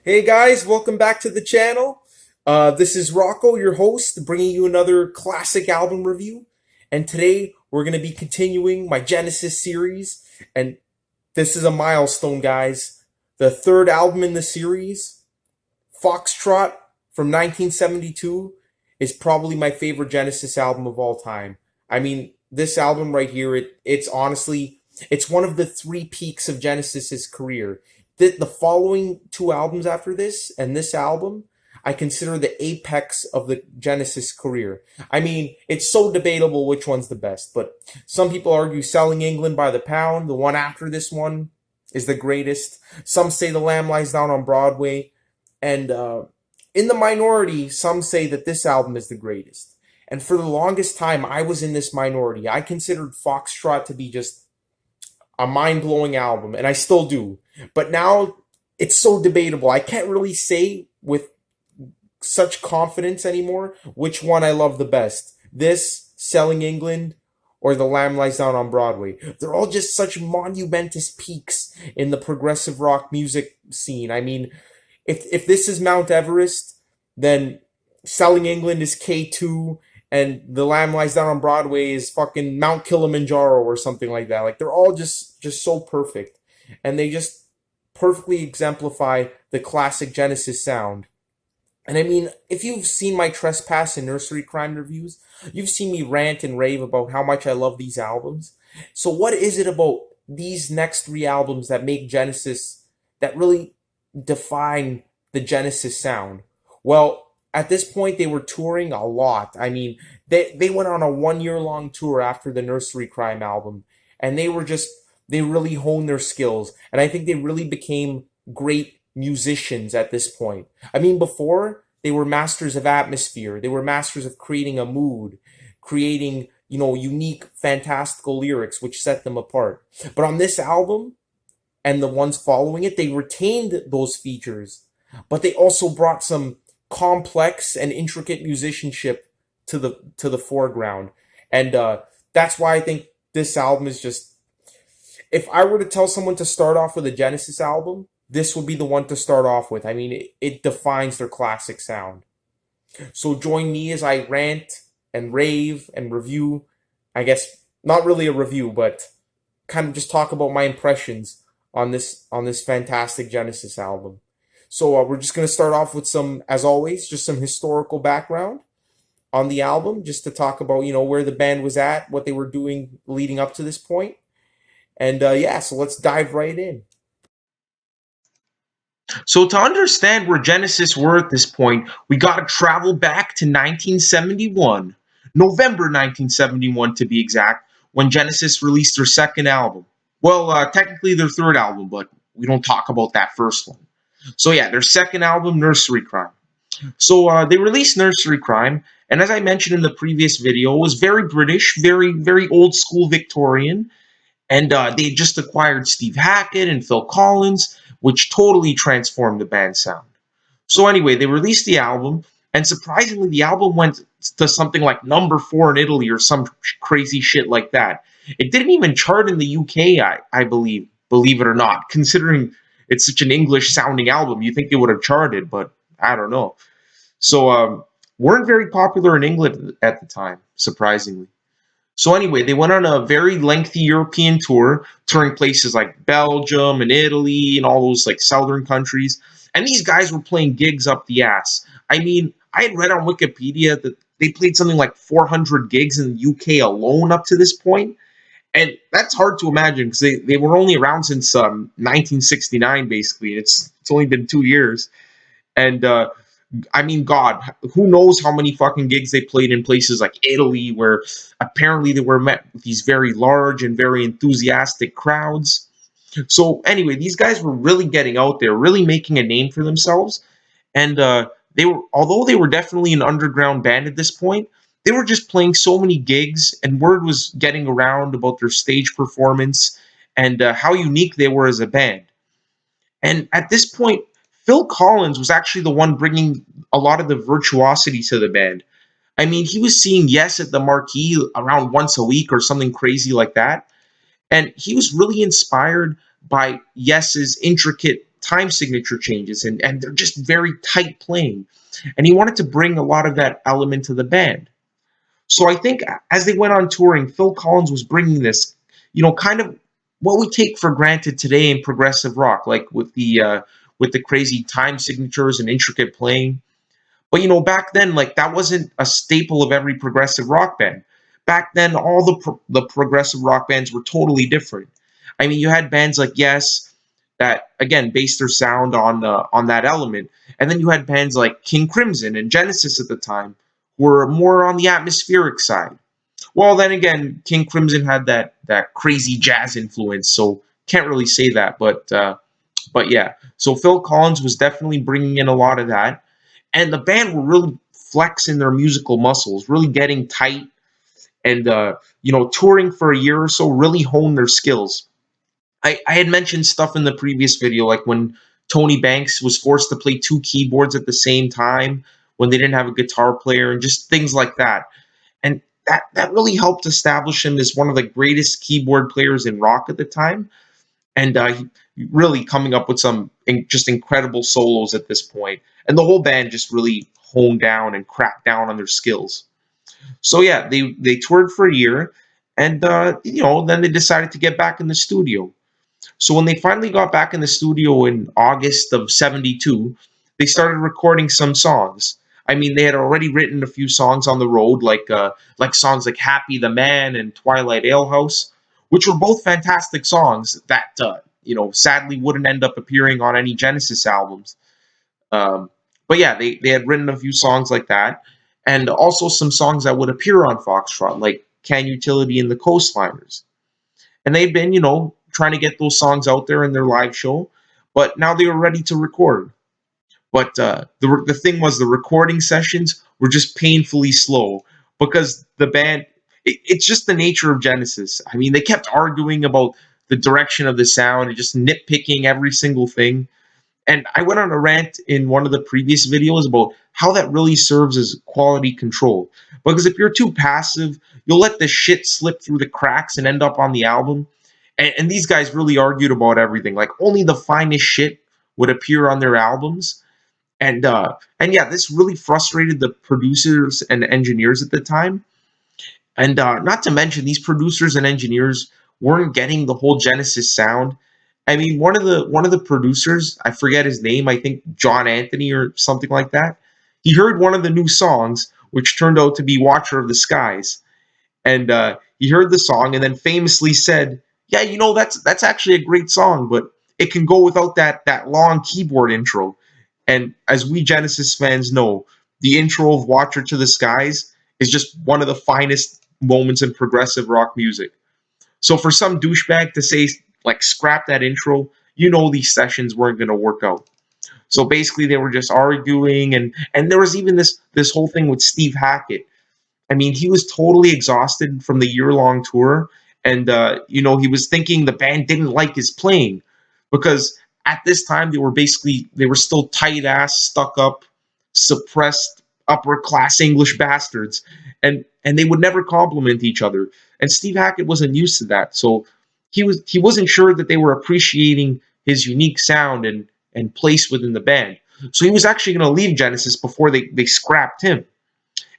Hey guys, welcome back to the channel. This is Rocco, your host, bringing you another classic album review. And today we're going to be continuing my Genesis series. And this is a milestone, guys. The third album in the series, Foxtrot from 1972, is probably my favorite Genesis album of all time. I mean, this album right here, it's honestly, it's one of the three peaks of Genesis's career. The following two albums after this and this album, I consider the apex of the Genesis career. I mean, it's so debatable which one's the best, but some people argue Selling England by the Pound, the one after this one, is the greatest. Some say The Lamb Lies Down on Broadway, and in the minority, some say that this album is the greatest. And for the longest time, I was in this minority. I considered Foxtrot to be just a mind-blowing album, and I still do. But now it's so debatable. I can't really say with such confidence anymore which one I love the best. This, Selling England, or The Lamb Lies Down on Broadway. They're all just such monumentous peaks in the progressive rock music scene. I mean, if this is Mount Everest, then Selling England is K2, and The Lamb Lies Down on Broadway is fucking Mount Kilimanjaro or something like that. Like, they're all just so perfect, and they just perfectly exemplify the classic Genesis sound. And I mean, if you've seen my Trespass and Nursery Crime reviews, you've seen me rant and rave about how much I love these albums. So what is it about these next three albums that make Genesis, that really define the Genesis sound? Well, at this point, they were touring a lot. I mean, they went on a 1 year long tour after the Nursery Crime album, and they really honed their skills. And I think they really became great musicians at this point. I mean, before, they were masters of atmosphere. They were masters of creating a mood, creating, unique, fantastical lyrics, which set them apart. But on this album and the ones following it, they retained those features, but they also brought some complex and intricate musicianship to the foreground. And that's why I think this album is just, if I were to tell someone to start off with a Genesis album, this would be the one to start off with. I mean, it defines their classic sound. So join me as I rant and rave and review. I guess not really a review, but kind of just talk about my impressions on this fantastic Genesis album. So we're just going to start off with some, as always, just some historical background on the album, just to talk about, where the band was at, what they were doing leading up to this point. And yeah, so let's dive right in. So to understand where Genesis were at this point, we got to travel back to 1971, November 1971 to be exact, when Genesis released their second album. Well, technically their third album, but we don't talk about that first one. So yeah, their second album, Nursery Crime. So they released Nursery Crime, and as I mentioned in the previous video, it was very British, very, very old school Victorian, and they had just acquired Steve Hackett and Phil Collins, which totally transformed the band's sound. So anyway, they released the album, and surprisingly, the album went to something like number 4 in Italy or some crazy shit like that. It didn't even chart in the UK, I believe it or not, considering it's such an English-sounding album. You think it would have charted, but I don't know. So weren't very popular in England at the time, surprisingly. So anyway, they went on a very lengthy European tour, touring places like Belgium and Italy and all those like southern countries. And these guys were playing gigs up the ass. I mean, I had read on Wikipedia that they played something like 400 gigs in the UK alone up to this point. And that's hard to imagine because they were only around since 1969, basically. It's only been 2 years. And I mean, God, who knows how many fucking gigs they played in places like Italy, where apparently they were met with these very large and very enthusiastic crowds. So anyway, these guys were really getting out there, really making a name for themselves. And although they were definitely an underground band at this point, they were just playing so many gigs, and word was getting around about their stage performance and how unique they were as a band. And at this point, Phil Collins was actually the one bringing a lot of the virtuosity to the band. I mean, he was seeing Yes at the Marquee around once a week or something crazy like that. And he was really inspired by Yes's intricate time signature changes, and they're just very tight playing. And he wanted to bring a lot of that element to the band. So I think as they went on touring, Phil Collins was bringing this, kind of what we take for granted today in progressive rock, like with the crazy time signatures and intricate playing. But back then, like that wasn't a staple of every progressive rock band. Back then, all the progressive rock bands were totally different. I mean, you had bands like Yes that again based their sound on that element, and then you had bands like King Crimson and Genesis at the time were more on the atmospheric side. Well, then again, King Crimson had that crazy jazz influence, so can't really say that. But yeah, so Phil Collins was definitely bringing in a lot of that, and the band were really flexing their musical muscles, really getting tight, and touring for a year or so really honed their skills. I had mentioned stuff in the previous video, like when Tony Banks was forced to play two keyboards at the same time when they didn't have a guitar player, and just things like that. And that really helped establish him as one of the greatest keyboard players in rock at the time, and really coming up with some just incredible solos at this point. And the whole band just really honed down and cracked down on their skills. So yeah, they toured for a year, and then they decided to get back in the studio. So when they finally got back in the studio in August of '72, they started recording some songs. I mean, they had already written a few songs on the road, like songs like "Happy the Man" and "Twilight Alehouse," which were both fantastic songs that sadly wouldn't end up appearing on any Genesis albums. Um, but yeah, they had written a few songs like that, and also some songs that would appear on Foxtrot, like "Can Utility" and the Coastliners. And they'd been, trying to get those songs out there in their live show, but now they were ready to record. But the thing was, the recording sessions were just painfully slow because the band, it's just the nature of Genesis. I mean, they kept arguing about the direction of the sound and just nitpicking every single thing. And I went on a rant in one of the previous videos about how that really serves as quality control. Because if you're too passive, you'll let the shit slip through the cracks and end up on the album. And these guys really argued about everything. Like only the finest shit would appear on their albums. And yeah, this really frustrated the producers and engineers at the time. And not to mention, these producers and engineers weren't getting the whole Genesis sound. I mean, one of the producers, I forget his name, I think John Anthony or something like that. He heard one of the new songs, which turned out to be "Watcher of the Skies," and he heard the song and then famously said, "Yeah, that's actually a great song, but it can go without that long keyboard intro." And as we Genesis fans know, the intro of "Watcher to the Skies" is just one of the finest moments in progressive rock music. So for some douchebag to say like scrap that intro, these sessions weren't going to work out. So basically, they were just arguing, and there was even this whole thing with Steve Hackett. I mean, he was totally exhausted from the year-long tour, and he was thinking the band didn't like his playing because at this time they were still tight ass, stuck up, suppressed upper class English bastards, and they would never compliment each other. And Steve Hackett wasn't used to that, so he wasn't sure that they were appreciating his unique sound and place within the band. So he was actually going to leave Genesis before they scrapped him.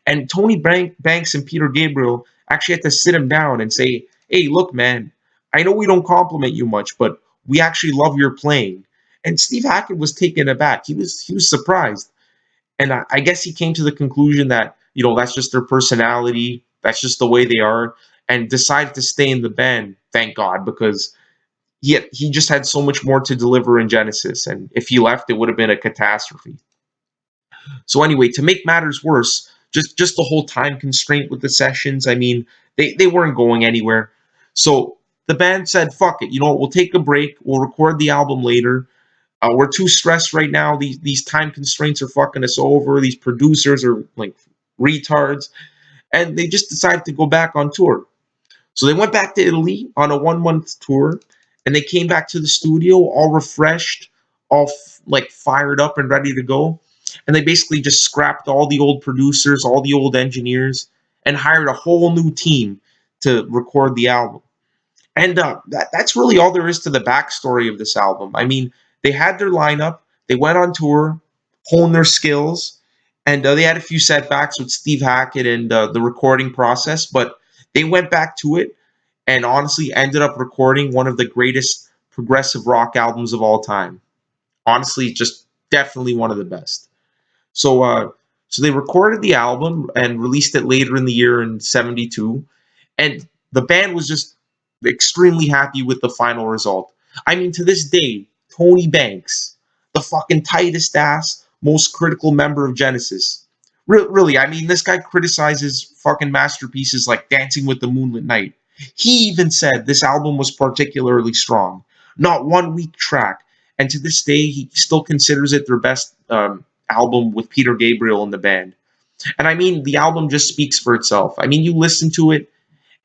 And Tony Banks and Peter Gabriel actually had to sit him down and say, "Hey, look, man, I know we don't compliment you much, but we actually love your playing." And Steve Hackett was taken aback. He was surprised, and I guess he came to the conclusion that that's just their personality, that's just the way they are, and decided to stay in the band. Thank God, because he just had so much more to deliver in Genesis, and if he left, it would have been a catastrophe. So anyway, to make matters worse, just the whole time constraint with the sessions. I mean, they weren't going anywhere. So the band said, "Fuck it, we'll take a break. We'll record the album later. We're too stressed right now. These time constraints are fucking us over. These producers are like retards," and they just decided to go back on tour. So they went back to Italy on a 1 month tour, and they came back to the studio all refreshed, all like fired up and ready to go. And they basically just scrapped all the old producers, all the old engineers, and hired a whole new team to record the album. And that's really all there is to the backstory of this album. I mean, They had their lineup. They went on tour, honed their skills, and they had a few setbacks with Steve Hackett and the recording process, but they went back to it and honestly ended up recording one of the greatest progressive rock albums of all time. Honestly, just definitely one of the best. So, so they recorded the album and released it later in the year in '72, and the band was just extremely happy with the final result. I mean, to this day, Tony Banks, the fucking tightest ass, most critical member of Genesis. Really, I mean, this guy criticizes fucking masterpieces like Dancing with the Moonlit Night. He even said this album was particularly strong, not one weak track, and to this day, he still considers it their best album with Peter Gabriel in the band. And I mean, the album just speaks for itself. I mean, you listen to it,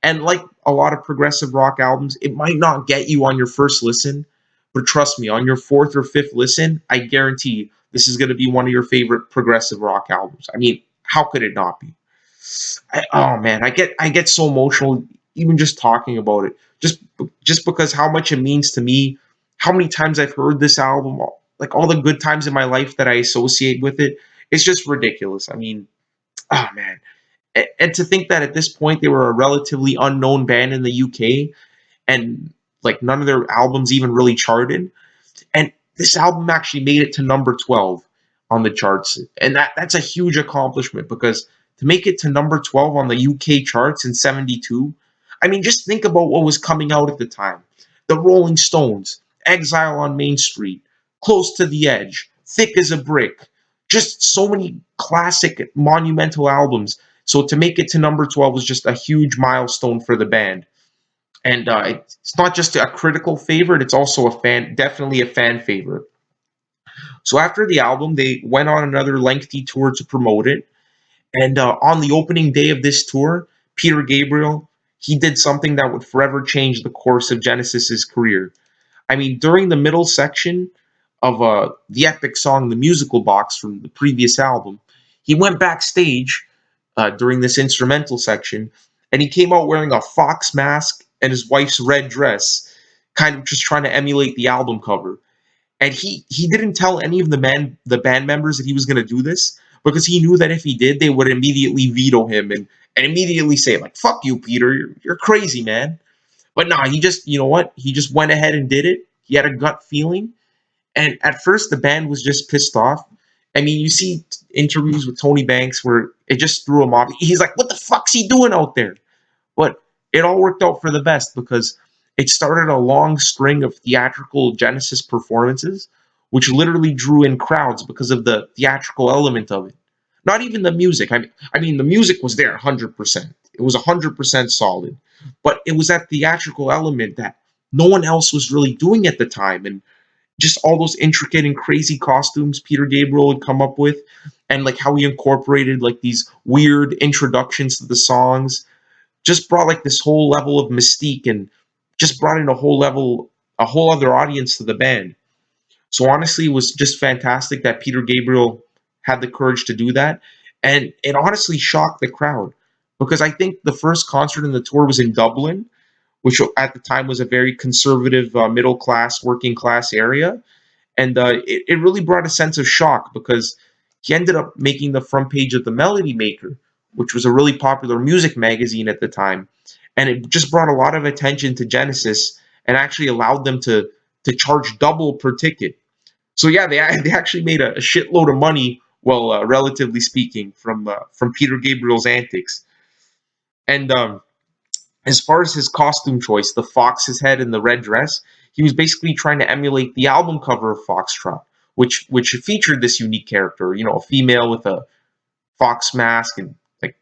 and like a lot of progressive rock albums, it might not get you on your first listen, but trust me, on your fourth or fifth listen, I guarantee this is going to be one of your favorite progressive rock albums. I mean, how could it not be? Oh man, I get so emotional even just talking about it. Just because how much it means to me, how many times I've heard this album, like all the good times in my life that I associate with it. It's just ridiculous. I mean, oh man, and to think that at this point they were a relatively unknown band in the UK, and like none of their albums even really charted, and this album actually made it to number 12 on the charts, and that's a huge accomplishment because to make it to number 12 on the UK charts in '72, I mean, just think about what was coming out at the time: the Rolling Stones, Exile on Main Street, Close to the Edge, Thick as a Brick, just so many classic monumental albums. So to make it to number 12 was just a huge milestone for the band. And it's not just a critical favorite; it's also definitely a fan favorite. So after the album, they went on another lengthy tour to promote it. And on the opening day of this tour, Peter Gabriel, he did something that would forever change the course of Genesis's career. I mean, during the middle section of the epic song "The Musical Box" from the previous album, he went backstage during this instrumental section, and he came out wearing a fox mask and his wife's red dress, kind of just trying to emulate the album cover. And he didn't tell any of the band members that he was going to do this because he knew that if he did, they would immediately veto him and immediately say like, "Fuck you, Peter, you're crazy, man." But nah, he just, you know what? He just went ahead and did it. He had a gut feeling, and at first the band was just pissed off. I mean, you see interviews with Tony Banks where it just threw him off. He's like, "What the fuck's he doing out there?" But it all worked out for the best because it started a long string of theatrical Genesis performances, which literally drew in crowds because of the theatrical element of it. Not even the music. I mean, the music was there 100%. It was 100% solid. But it was that theatrical element that no one else was really doing at the time. And just all those intricate and crazy costumes Peter Gabriel would come up with, and like how he incorporated like these weird introductions to the songs just brought like this whole level of mystique and just brought in a whole other audience to the band. So honestly, it was just fantastic that Peter Gabriel had the courage to do that, and it honestly shocked the crowd because I think the first concert in the tour was in Dublin, which at the time was a very conservative, middle class, working class area, and it really brought a sense of shock because he ended up making the front page of the Melody Maker, which was a really popular music magazine at the time, and it just brought a lot of attention to Genesis and actually allowed them to charge double per ticket. So yeah, they actually made a shitload of money, well, relatively speaking, from Peter Gabriel's antics. And as far as his costume choice, the fox's head and the red dress, he was basically trying to emulate the album cover of Foxtrot, which featured this unique character, a female with a fox mask and like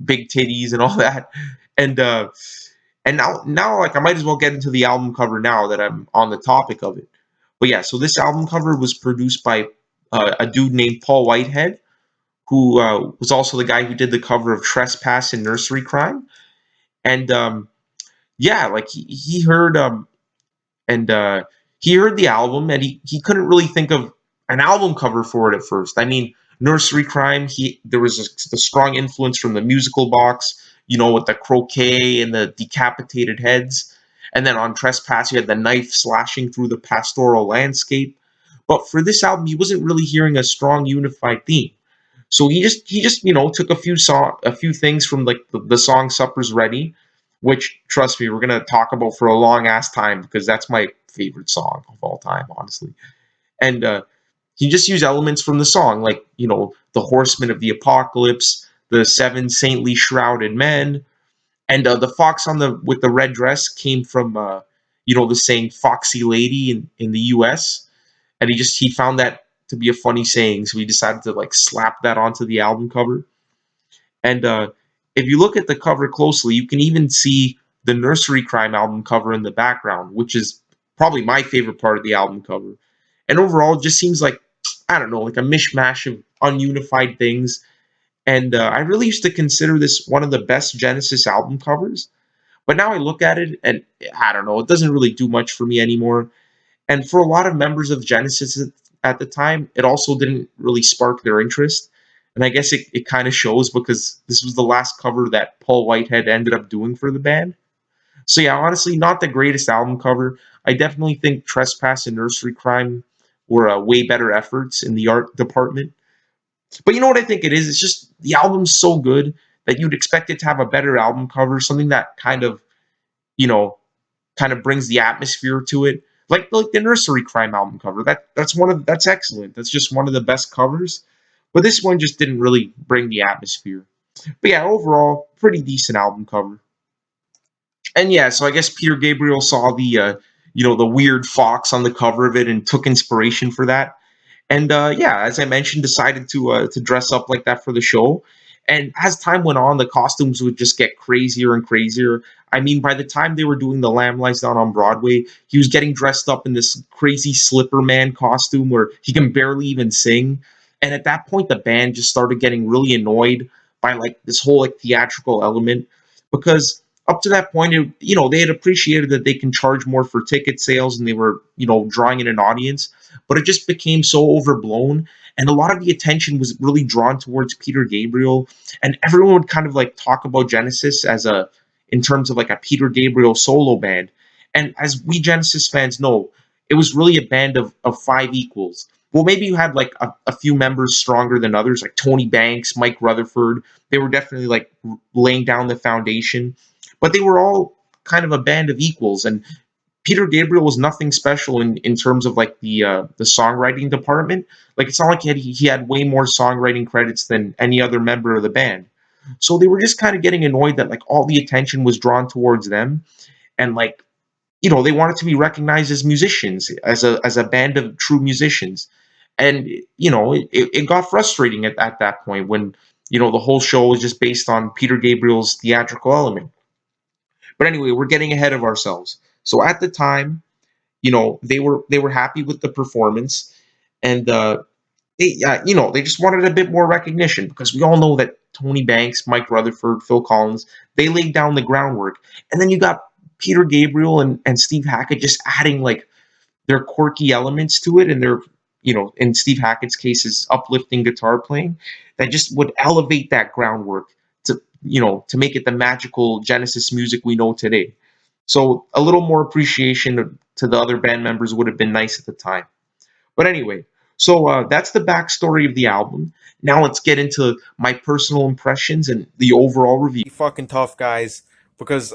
big titties and all that. And now like I might as well get into the album cover now that I'm on the topic of it. But yeah, so this album cover was produced by a dude named Paul Whitehead, who was also the guy who did the cover of Trespass and Nursery Crime. And yeah, like he heard and he heard the album and he couldn't really think of an album cover for it at first. I mean, Nursery Crime, there was the strong influence from the musical box, with the croquet and the decapitated heads. And then on Trespass, you had the knife slashing through the pastoral landscape. But for this album, he wasn't really hearing a strong unified theme. So he just took a few things from like the song "Supper's Ready," which trust me, we're gonna talk about for a long ass time because that's my favorite song of all time, honestly. And he just used elements from the song, like the Horsemen of the Apocalypse, the Seven Saintly Shrouded Men, and the fox on the with the red dress came from the saying "foxy lady" in the U.S. And he found that to be a funny saying, so he decided to like slap that onto the album cover. And if you look at the cover closely, you can even see the Nursery Crime album cover in the background, which is probably my favorite part of the album cover. And overall, it just seems like, I don't know, like a mishmash of ununified things. And I really used to consider this one of the best Genesis album covers. But now I look at it and I don't know, it doesn't really do much for me anymore. And for a lot of members of Genesis at the time, it also didn't really spark their interest. And I guess it kind of shows because this was the last cover that Paul Whitehead ended up doing for the band. So yeah, honestly, not the greatest album cover. I definitely think Trespass and Nursery Crime were way better efforts in the art department. But you know what I think it is? It's just the album's so good that you'd expect it to have a better album cover, something that you know, kind of brings the atmosphere to it. Like the Nursery Crime album cover. That's excellent. That's just one of the best covers. But this one just didn't really bring the atmosphere. But yeah, overall, pretty decent album cover. And yeah, so I guess Peter Gabriel saw the weird fox on the cover of it and took inspiration for that. And yeah, as I mentioned, decided to dress up like that for the show. And as time went on, the costumes would just get crazier and crazier. I mean, by the time they were doing the Lamb Lies Down on Broadway, he was getting dressed up in this crazy Slipper Man costume where he can barely even sing. And at that point, the band just started getting really annoyed by like this whole like theatrical element because up to that point, they had appreciated that they can charge more for ticket sales and they were drawing in an audience, but it just became so overblown. And a lot of the attention was really drawn towards Peter Gabriel, and everyone would kind of like talk about Genesis in terms of like a Peter Gabriel solo band. And as we Genesis fans know, it was really a band of five equals. Well, maybe you had like a few members stronger than others, like Tony Banks, Mike Rutherford. They were definitely like laying down the foundation, but they were all kind of a band of equals. And Peter Gabriel was nothing special in terms of like the songwriting department. Like it's not like he had way more songwriting credits than any other member of the band. So they were just kind of getting annoyed that like all the attention was drawn towards them, and like they wanted to be recognized as musicians, as a band of true musicians. And it got frustrating at that point when the whole show was just based on Peter Gabriel's theatrical element. But anyway, we're getting ahead of ourselves. So at the time, they were happy with the performance, and they just wanted a bit more recognition because we all know that Tony Banks, Mike Rutherford, Phil Collins, they laid down the groundwork, and then you got Peter Gabriel and Steve Hackett just adding like their quirky elements to it, and their in Steve Hackett's case, is uplifting guitar playing that just would elevate that groundwork to make it the magical Genesis music we know today. So a little more appreciation to the other band members would have been nice at the time. But anyway, so that's the backstory of the album. Now let's get into my personal impressions and the overall review. Fucking tough, guys, because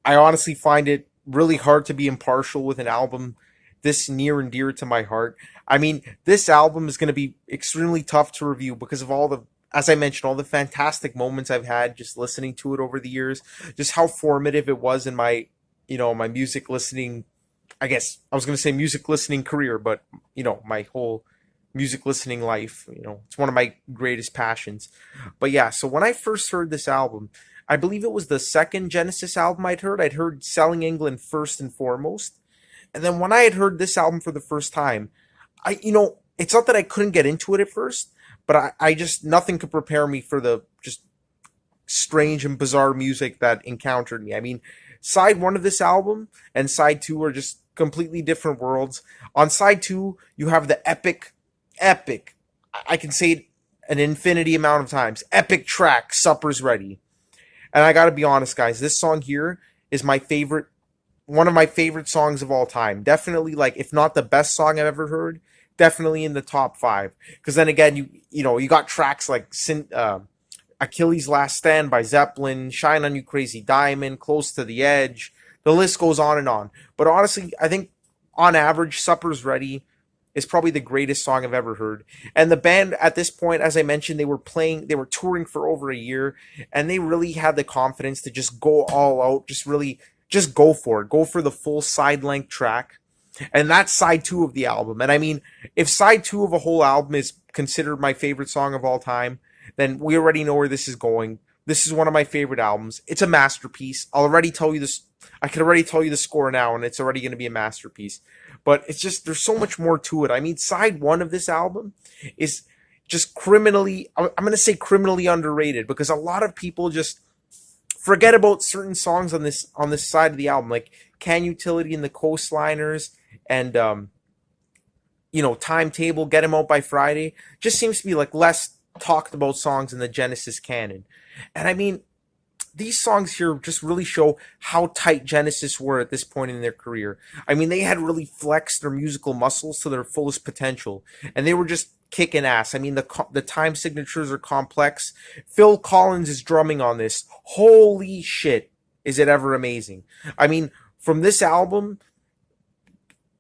I honestly find it really hard to be impartial with an album this near and dear to my heart. I mean, this album is going to be extremely tough to review because of all the, as I mentioned, all the fantastic moments I've had just listening to it over the years, just how formative it was in my, my music listening. I guess I was going to say music listening career, but my whole music listening life, it's one of my greatest passions. But yeah, so when I first heard this album, I believe it was the second Genesis album I'd heard. I'd heard Selling England first and foremost. And then when I had heard this album for the first time, it's not that I couldn't get into it at first, but I just, nothing could prepare me for the just strange and bizarre music that encountered me. I mean, side one of this album and side two are just completely different worlds. On side two, you have the epic, I can say it an infinity amount of times, epic track, Supper's Ready. And I gotta be honest, guys, this song here is my favorite, one of my favorite songs of all time. Definitely, like, if not the best song I've ever heard, definitely in the top 5. Because then again, you got tracks like Achilles' Last Stand by Zeppelin, Shine on You Crazy Diamond, Close to the Edge. The list goes on and on. But honestly, I think on average, Supper's Ready is probably the greatest song I've ever heard. And the band at this point, as I mentioned, they were touring for over a year, and they really had the confidence to just go all out, just go for it. Go for the full side length track. And that's side 2 of the album. And I mean, if side 2 of a whole album is considered my favorite song of all time, then we already know where this is going. This is one of my favorite albums. It's a masterpiece. I'll already tell you this. I can already tell you the score now, and it's already going to be a masterpiece. But it's just, there's so much more to it. I mean, side 1 of this album is just criminally, I'm going to say criminally underrated, because a lot of people just forget about certain songs on this side of the album, like Can Utility and the Coastliners, and Timetable, Get 'Em Out by Friday. Just seems to be like less talked about songs in the Genesis canon. And I mean, these songs here just really show how tight Genesis were at this point in their career. I mean, they had really flexed their musical muscles to their fullest potential, and they were just kicking ass. I mean, the time signatures are complex. Phil Collins is drumming on this. Holy shit, is it ever amazing. I mean, from this album,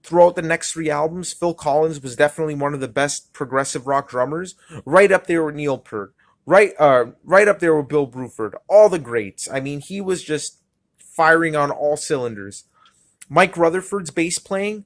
throughout the next 3 albums, Phil Collins was definitely one of the best progressive rock drummers, right up there with Neil Peart. Right up there with Bill Bruford, all the greats. I mean, he was just firing on all cylinders. Mike Rutherford's bass playing,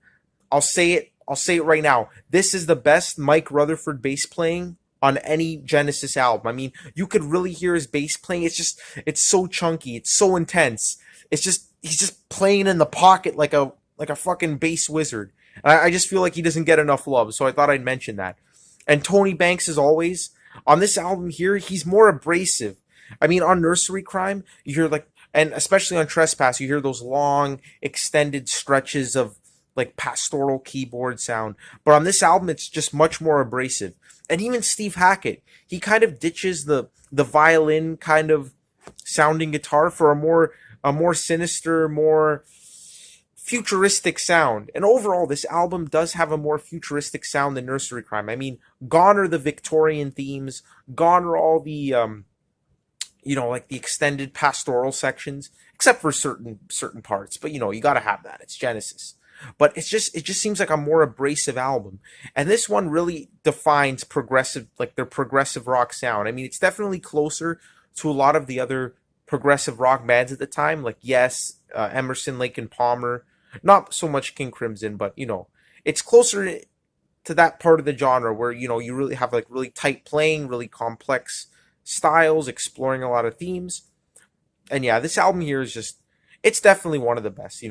I'll say it right now. This is the best Mike Rutherford bass playing on any Genesis album. I mean, you could really hear his bass playing. It's so chunky, it's so intense. He's just playing in the pocket like a fucking bass wizard. And I just feel like he doesn't get enough love, so I thought I'd mention that. And Tony Banks, as always, on this album here, he's more abrasive. I mean, on Nursery Crime, you hear and especially on Trespass, you hear those long, extended stretches of like pastoral keyboard sound. But on this album, it's just much more abrasive. And even Steve Hackett, he kind of ditches the violin kind of sounding guitar for a more sinister, more futuristic sound. And overall, this album does have a more futuristic sound than Nursery Crime. I mean, gone are the Victorian themes, gone are all the like the extended pastoral sections, except for certain parts. But you got to have that. It's Genesis. But it just seems like a more abrasive album. And this one really defines their progressive rock sound. I mean, it's definitely closer to a lot of the other progressive rock bands at the time, like Yes, Emerson, Lake and Palmer. Not so much King Crimson, but it's closer to that part of the genre where you really have like really tight playing, really complex styles, exploring a lot of themes. And yeah, this album here is it's definitely one of the best.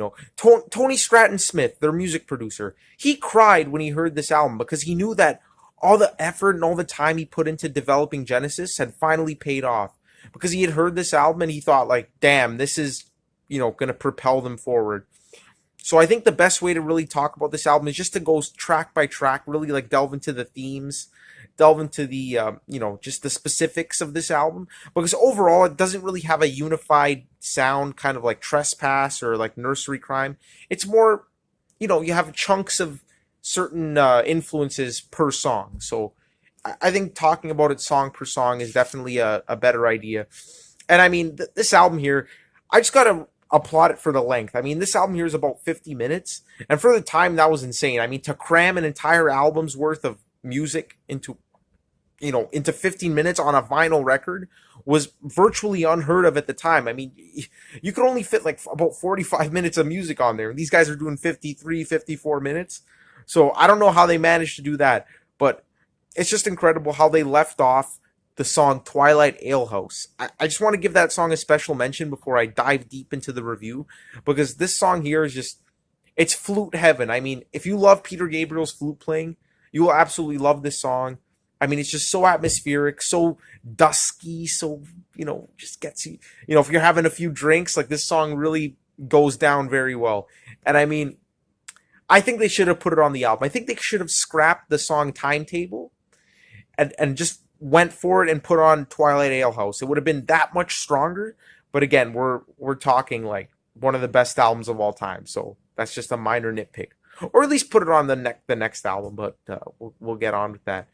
Tony Stratton Smith, their music producer, he cried when he heard this album because he knew that all the effort and all the time he put into developing Genesis had finally paid off, because he had heard this album and he thought like, damn, this is going to propel them forward. So I think the best way to really talk about this album is just to go track by track, really like delve into the themes, delve into the, just the specifics of this album. Because overall, it doesn't really have a unified sound, kind of like Trespass or like Nursery Crime. It's more, you have chunks of certain influences per song. So I think talking about it song per song is definitely a better idea. And I mean, this album here, I just got to applaud it for the length. I mean, this album here is about 50 minutes. And for the time, that was insane. I mean, to cram an entire album's worth of music into 15 minutes on a vinyl record was virtually unheard of at the time. I mean, you could only fit like about 45 minutes of music on there. These guys are doing 53, 54 minutes. So I don't know how they managed to do that, but it's just incredible how they left off the song Twilight Alehouse. I just want to give that song a special mention before I dive deep into the review, because this song here is it's flute heaven. I mean, if you love Peter Gabriel's flute playing, you will absolutely love this song. I mean, it's just so atmospheric, so dusky, so, just gets you, if you're having a few drinks, like this song really goes down very well. And I mean, I think they should have put it on the album. I think they should have scrapped the song Timetable and just went for it and put on Twilight Alehouse. It would have been that much stronger. But again, we're talking like one of the best albums of all time. So that's just a minor nitpick. or at least put it on the next album. But we'll get on with that.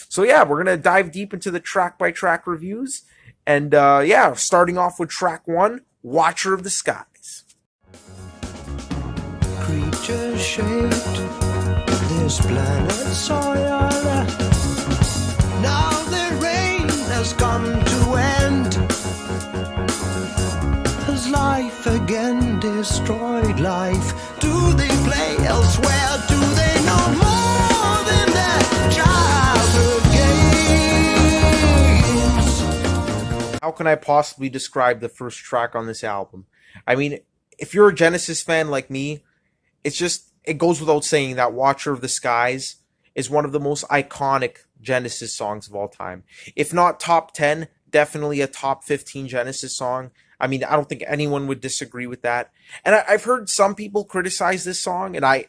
So yeah, we're gonna dive deep into the track by track reviews, and yeah, starting off with track 1, "Watcher of the Skies." Creatures shaped this planet's soil. Now the rain has come to end. Has life again destroyed life? Do they play elsewhere? Do they know more than their childhood games? How can I possibly describe the first track on this album? I mean, if you're a Genesis fan like me, it goes without saying that "Watcher of the Skies" is one of the most iconic Genesis songs of all time. If not top 10, definitely a top 15 Genesis song. I mean, I don't think anyone would disagree with that. And I've heard some people criticize this song, and I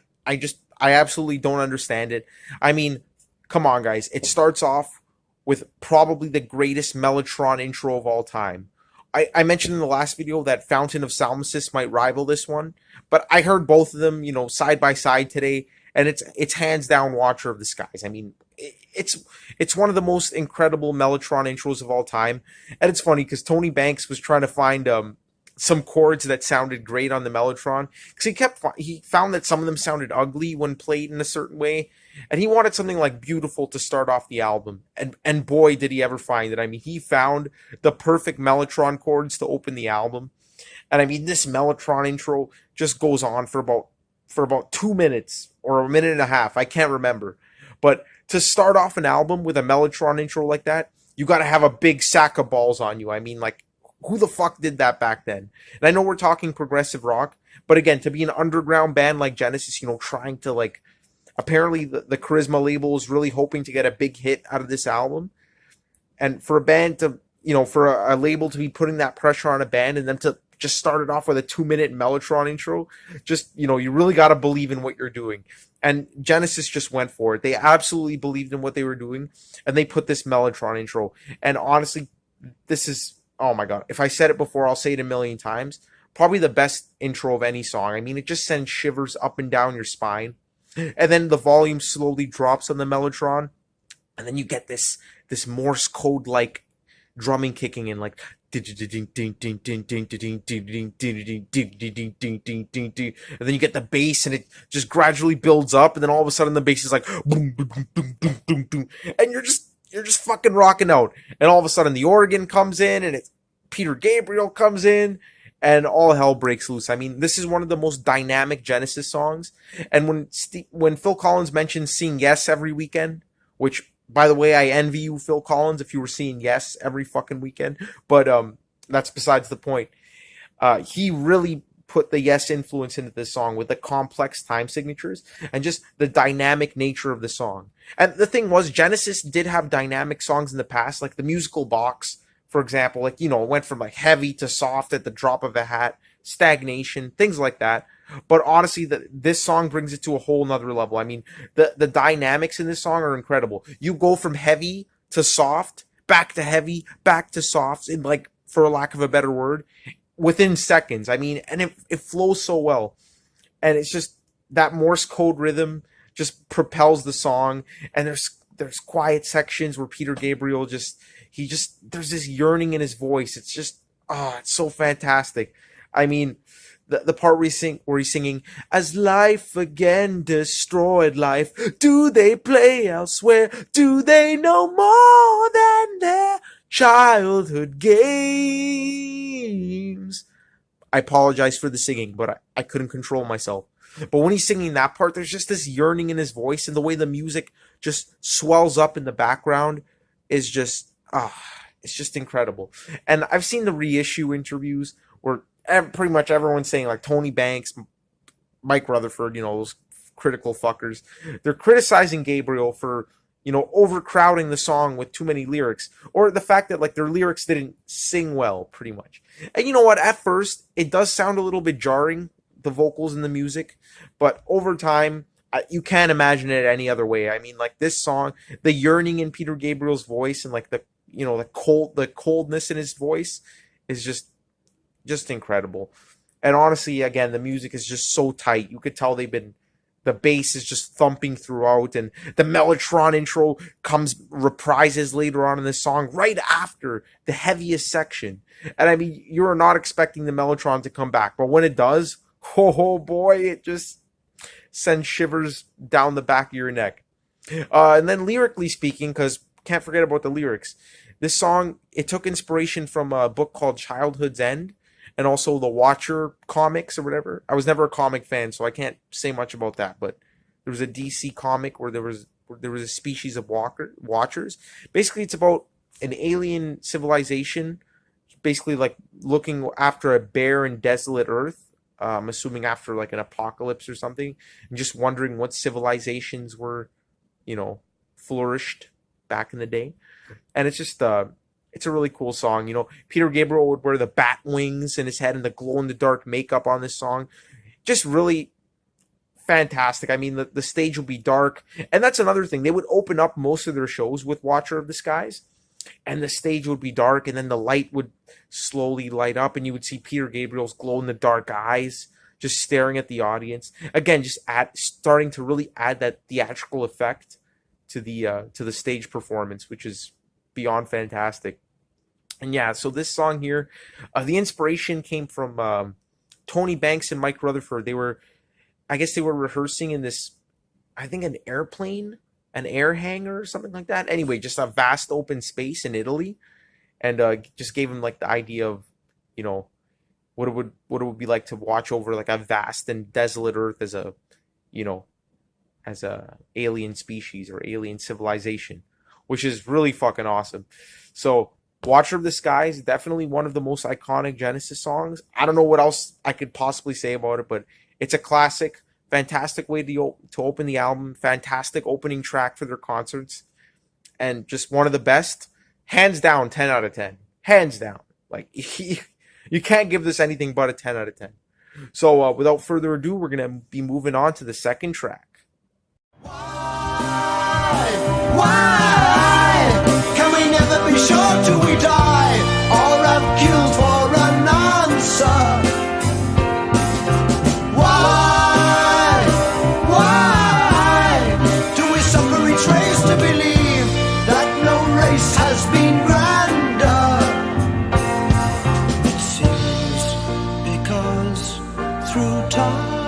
absolutely don't understand it. I mean, come on, guys. It starts off with probably the greatest Mellotron intro of all time. I mentioned in the last video that Fountain of Salmacis might rival this one, but I heard both of them, side by side today, and it's hands down Watcher of the Skies. I mean, it's one of the most incredible Mellotron intros of all time, and it's funny because Tony Banks was trying to find some chords that sounded great on the Mellotron, because he found that some of them sounded ugly when played in a certain way, and he wanted something like beautiful to start off the album, and boy did he ever find it. I mean, he found the perfect Mellotron chords to open the album, and I mean, this Mellotron intro just goes on for about 2 minutes or a minute and a half. I can't remember, but to start off an album with a Mellotron intro like that, you got to have a big sack of balls on you. I mean, like, who the fuck did that back then? And I know we're talking progressive rock, but again, to be an underground band like Genesis, trying to, like, apparently the Charisma label is really hoping to get a big hit out of this album. And for a band to, for a label to be putting that pressure on a band and then to just start it off with a 2-minute Mellotron intro, just, you really got to believe in what you're doing. And Genesis just went for it. They absolutely believed in what they were doing, and they put this Mellotron intro. And honestly, this is, oh my God, if I said it before, I'll say it a million times. Probably the best intro of any song. I mean, it just sends shivers up and down your spine. And then the volume slowly drops on the Mellotron, and then you get this Morse code like drumming kicking in, like, and then you get the bass, and it just gradually builds up, and then all of a sudden the bass is like boom, boom, boom, boom, boom, boom, boom, and you're just fucking rocking out. And all of a sudden the organ comes in, and it's Peter Gabriel comes in, and all hell breaks loose. I mean, this is one of the most dynamic Genesis songs. And when Phil Collins mentioned seeing Yes every weekend, which, by the way, I envy you, Phil Collins, if you were seeing Yes every fucking weekend. But that's besides the point. He really put the Yes influence into this song with the complex time signatures and just the dynamic nature of the song. And the thing was, Genesis did have dynamic songs in the past, like the Musical Box, for example. Like, it went from like heavy to soft at the drop of a hat, Stagnation, things like that. But honestly, this song brings it to a whole nother level. I mean, the dynamics in this song are incredible. You go from heavy to soft, back to heavy, back to soft, in, like, for a lack of a better word, within seconds. I mean, and it flows so well. And it's just that Morse code rhythm just propels the song. And there's quiet sections where Peter Gabriel there's this yearning in his voice. It's just, it's so fantastic. I mean, the part where he's singing, as life again destroyed life, do they play elsewhere? Do they know more than their childhood games? I apologize for the singing, but I couldn't control myself. But when he's singing that part, there's just this yearning in his voice, and the way the music just swells up in the background is just, it's just incredible. And I've seen the reissue interviews where pretty much everyone's saying, like, Tony Banks, Mike Rutherford, those critical fuckers, they're criticizing Gabriel for, overcrowding the song with too many lyrics, or the fact that, like, their lyrics didn't sing well, pretty much. And you know what? At first, it does sound a little bit jarring, the vocals and the music, but over time, you can't imagine it any other way. I mean, like, this song, the yearning in Peter Gabriel's voice and, like, the coldness in his voice is just incredible. And honestly, again, the music is just so tight. You could tell they've been the bass is just thumping throughout, and the Mellotron intro reprises later on in the song, right after the heaviest section. And I mean, you're not expecting the Mellotron to come back, but when it does, oh boy, it just sends shivers down the back of your neck. And then lyrically speaking, because can't forget about the lyrics, this song, it took inspiration from a book called Childhood's End, and also the Watcher comics or whatever. I was never a comic fan, so I can't say much about that. But there was a DC comic where there was a species of Watchers. Basically, it's about an alien civilization, basically like looking after a bare and desolate Earth. I'm assuming after like an apocalypse or something, and just wondering what civilizations were, flourished back in the day. And it's just it's a really cool song. Peter Gabriel would wear the bat wings in his head and the glow-in-the-dark makeup on this song. Just really fantastic. I mean, the stage would be dark. And that's another thing. They would open up most of their shows with Watcher of the Skies. And the stage would be dark, and then the light would slowly light up, and you would see Peter Gabriel's glow-in-the-dark eyes just staring at the audience. Again, just starting to really add that theatrical effect to the stage performance, which is beyond fantastic. And yeah, so this song here, the inspiration came from Tony Banks and Mike Rutherford. I guess they were rehearsing in this, I think an airplane, an air hangar or something like that. Anyway, just a vast open space in Italy, and just gave him like the idea of, what it would be like to watch over like a vast and desolate Earth as a alien species or alien civilization, which is really fucking awesome. So Watcher of the Skies, definitely one of the most iconic Genesis songs. I don't know what else I could possibly say about it, but it's a classic, fantastic way to open the album, fantastic opening track for their concerts, and just one of the best, hands down, 10 out of 10. Hands down. Like, you can't give this anything but a 10 out of 10. So without further ado, we're going to be moving on to the second track. Why can we never be sure till we die, or have killed for an answer? Why do we suffer each race to believe that no race has been grander? It seems because through time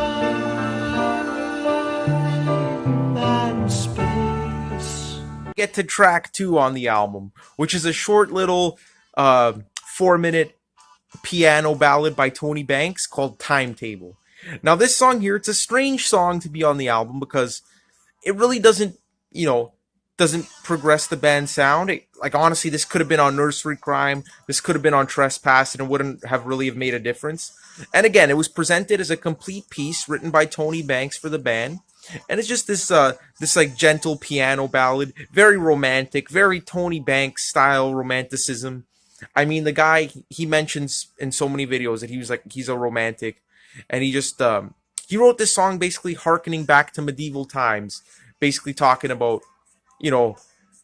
and space. Get to track 2 on the album, which is a short little 4-minute piano ballad by Tony Banks called Timetable. Now this song here, it's a strange song to be on the album because it really doesn't progress the band's sound. Honestly, this could have been on Nursery Crime, this could have been on Trespass, and it wouldn't have really made a difference. And again, it was presented as a complete piece written by Tony Banks for the band. And it's just this like gentle piano ballad, very romantic, very Tony Banks style romanticism. I mean, the guy, he mentions in so many videos that he's a romantic, and he just he wrote this song basically hearkening back to medieval times, basically talking about,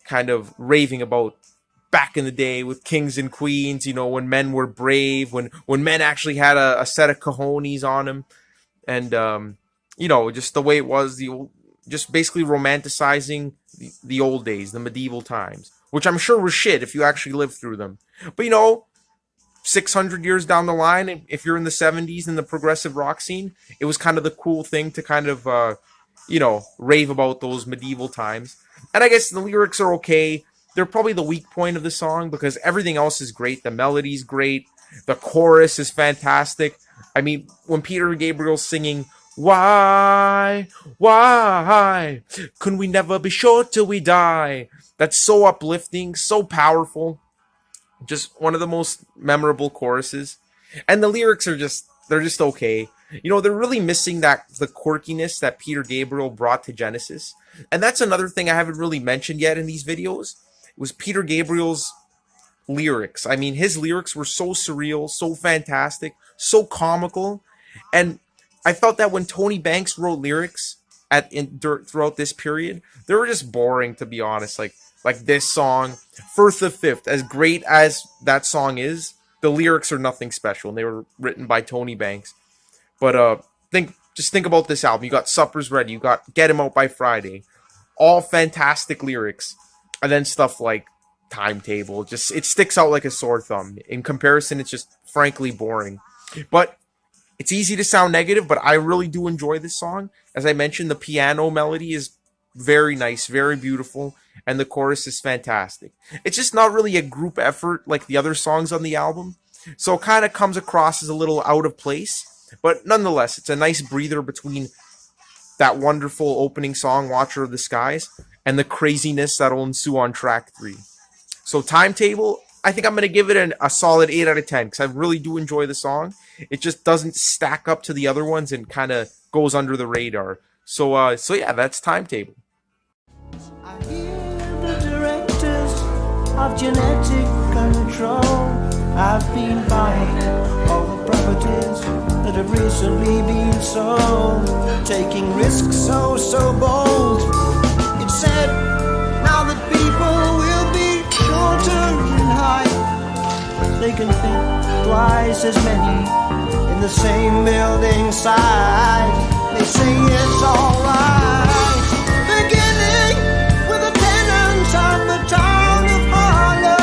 kind of raving about back in the day with kings and queens, when men were brave, when men actually had a set of cojones on them, and just the way it was, just basically romanticizing the old days, the medieval times, which I'm sure was shit if you actually lived through them. But 600 years down the line, if you're in the 70s in the progressive rock scene, it was kind of the cool thing to kind of, rave about those medieval times. And I guess the lyrics are okay. They're probably the weak point of the song because everything else is great. The melody's great. The chorus is fantastic. I mean, when Peter Gabriel's singing, why can we never be sure till we die? That's so uplifting, so powerful. Just one of the most memorable choruses. And the lyrics are they're just okay. They're really missing the quirkiness that Peter Gabriel brought to Genesis. And that's another thing I haven't really mentioned yet in these videos. It was Peter Gabriel's lyrics. I mean, his lyrics were so surreal, so fantastic, so comical. And I felt that when Tony Banks wrote lyrics throughout this period, they were just boring, to be honest. Like this song, Firth the Fifth, as great as that song is, the lyrics are nothing special, and they were written by Tony Banks. But think just think about this album. You got Supper's Ready, you got Get 'Em Out by Friday, all fantastic lyrics, and then stuff like Timetable, just it sticks out like a sore thumb. In comparison, it's just frankly boring. But it's easy to sound negative, but I really do enjoy this song. As I mentioned, the piano melody is very nice, very beautiful, and the chorus is fantastic. It's just not really a group effort like the other songs on the album, so it kind of comes across as a little out of place. But nonetheless, it's a nice breather between that wonderful opening song, Watcher of the Skies, and the craziness that'll ensue on track 3. So Timetable, I think I'm going to give it a solid 8 out of 10 because I really do enjoy the song. It just doesn't stack up to the other ones and kind of goes under the radar. So yeah, that's Timetable. I hear the directives of genetic control. I've been buying all the properties that have recently been sold, taking risks so bold. It said now that people will be shorter in height, they can fit twice as many in the same building site. They say it's alright, beginning with the tenants of the town of Harlow.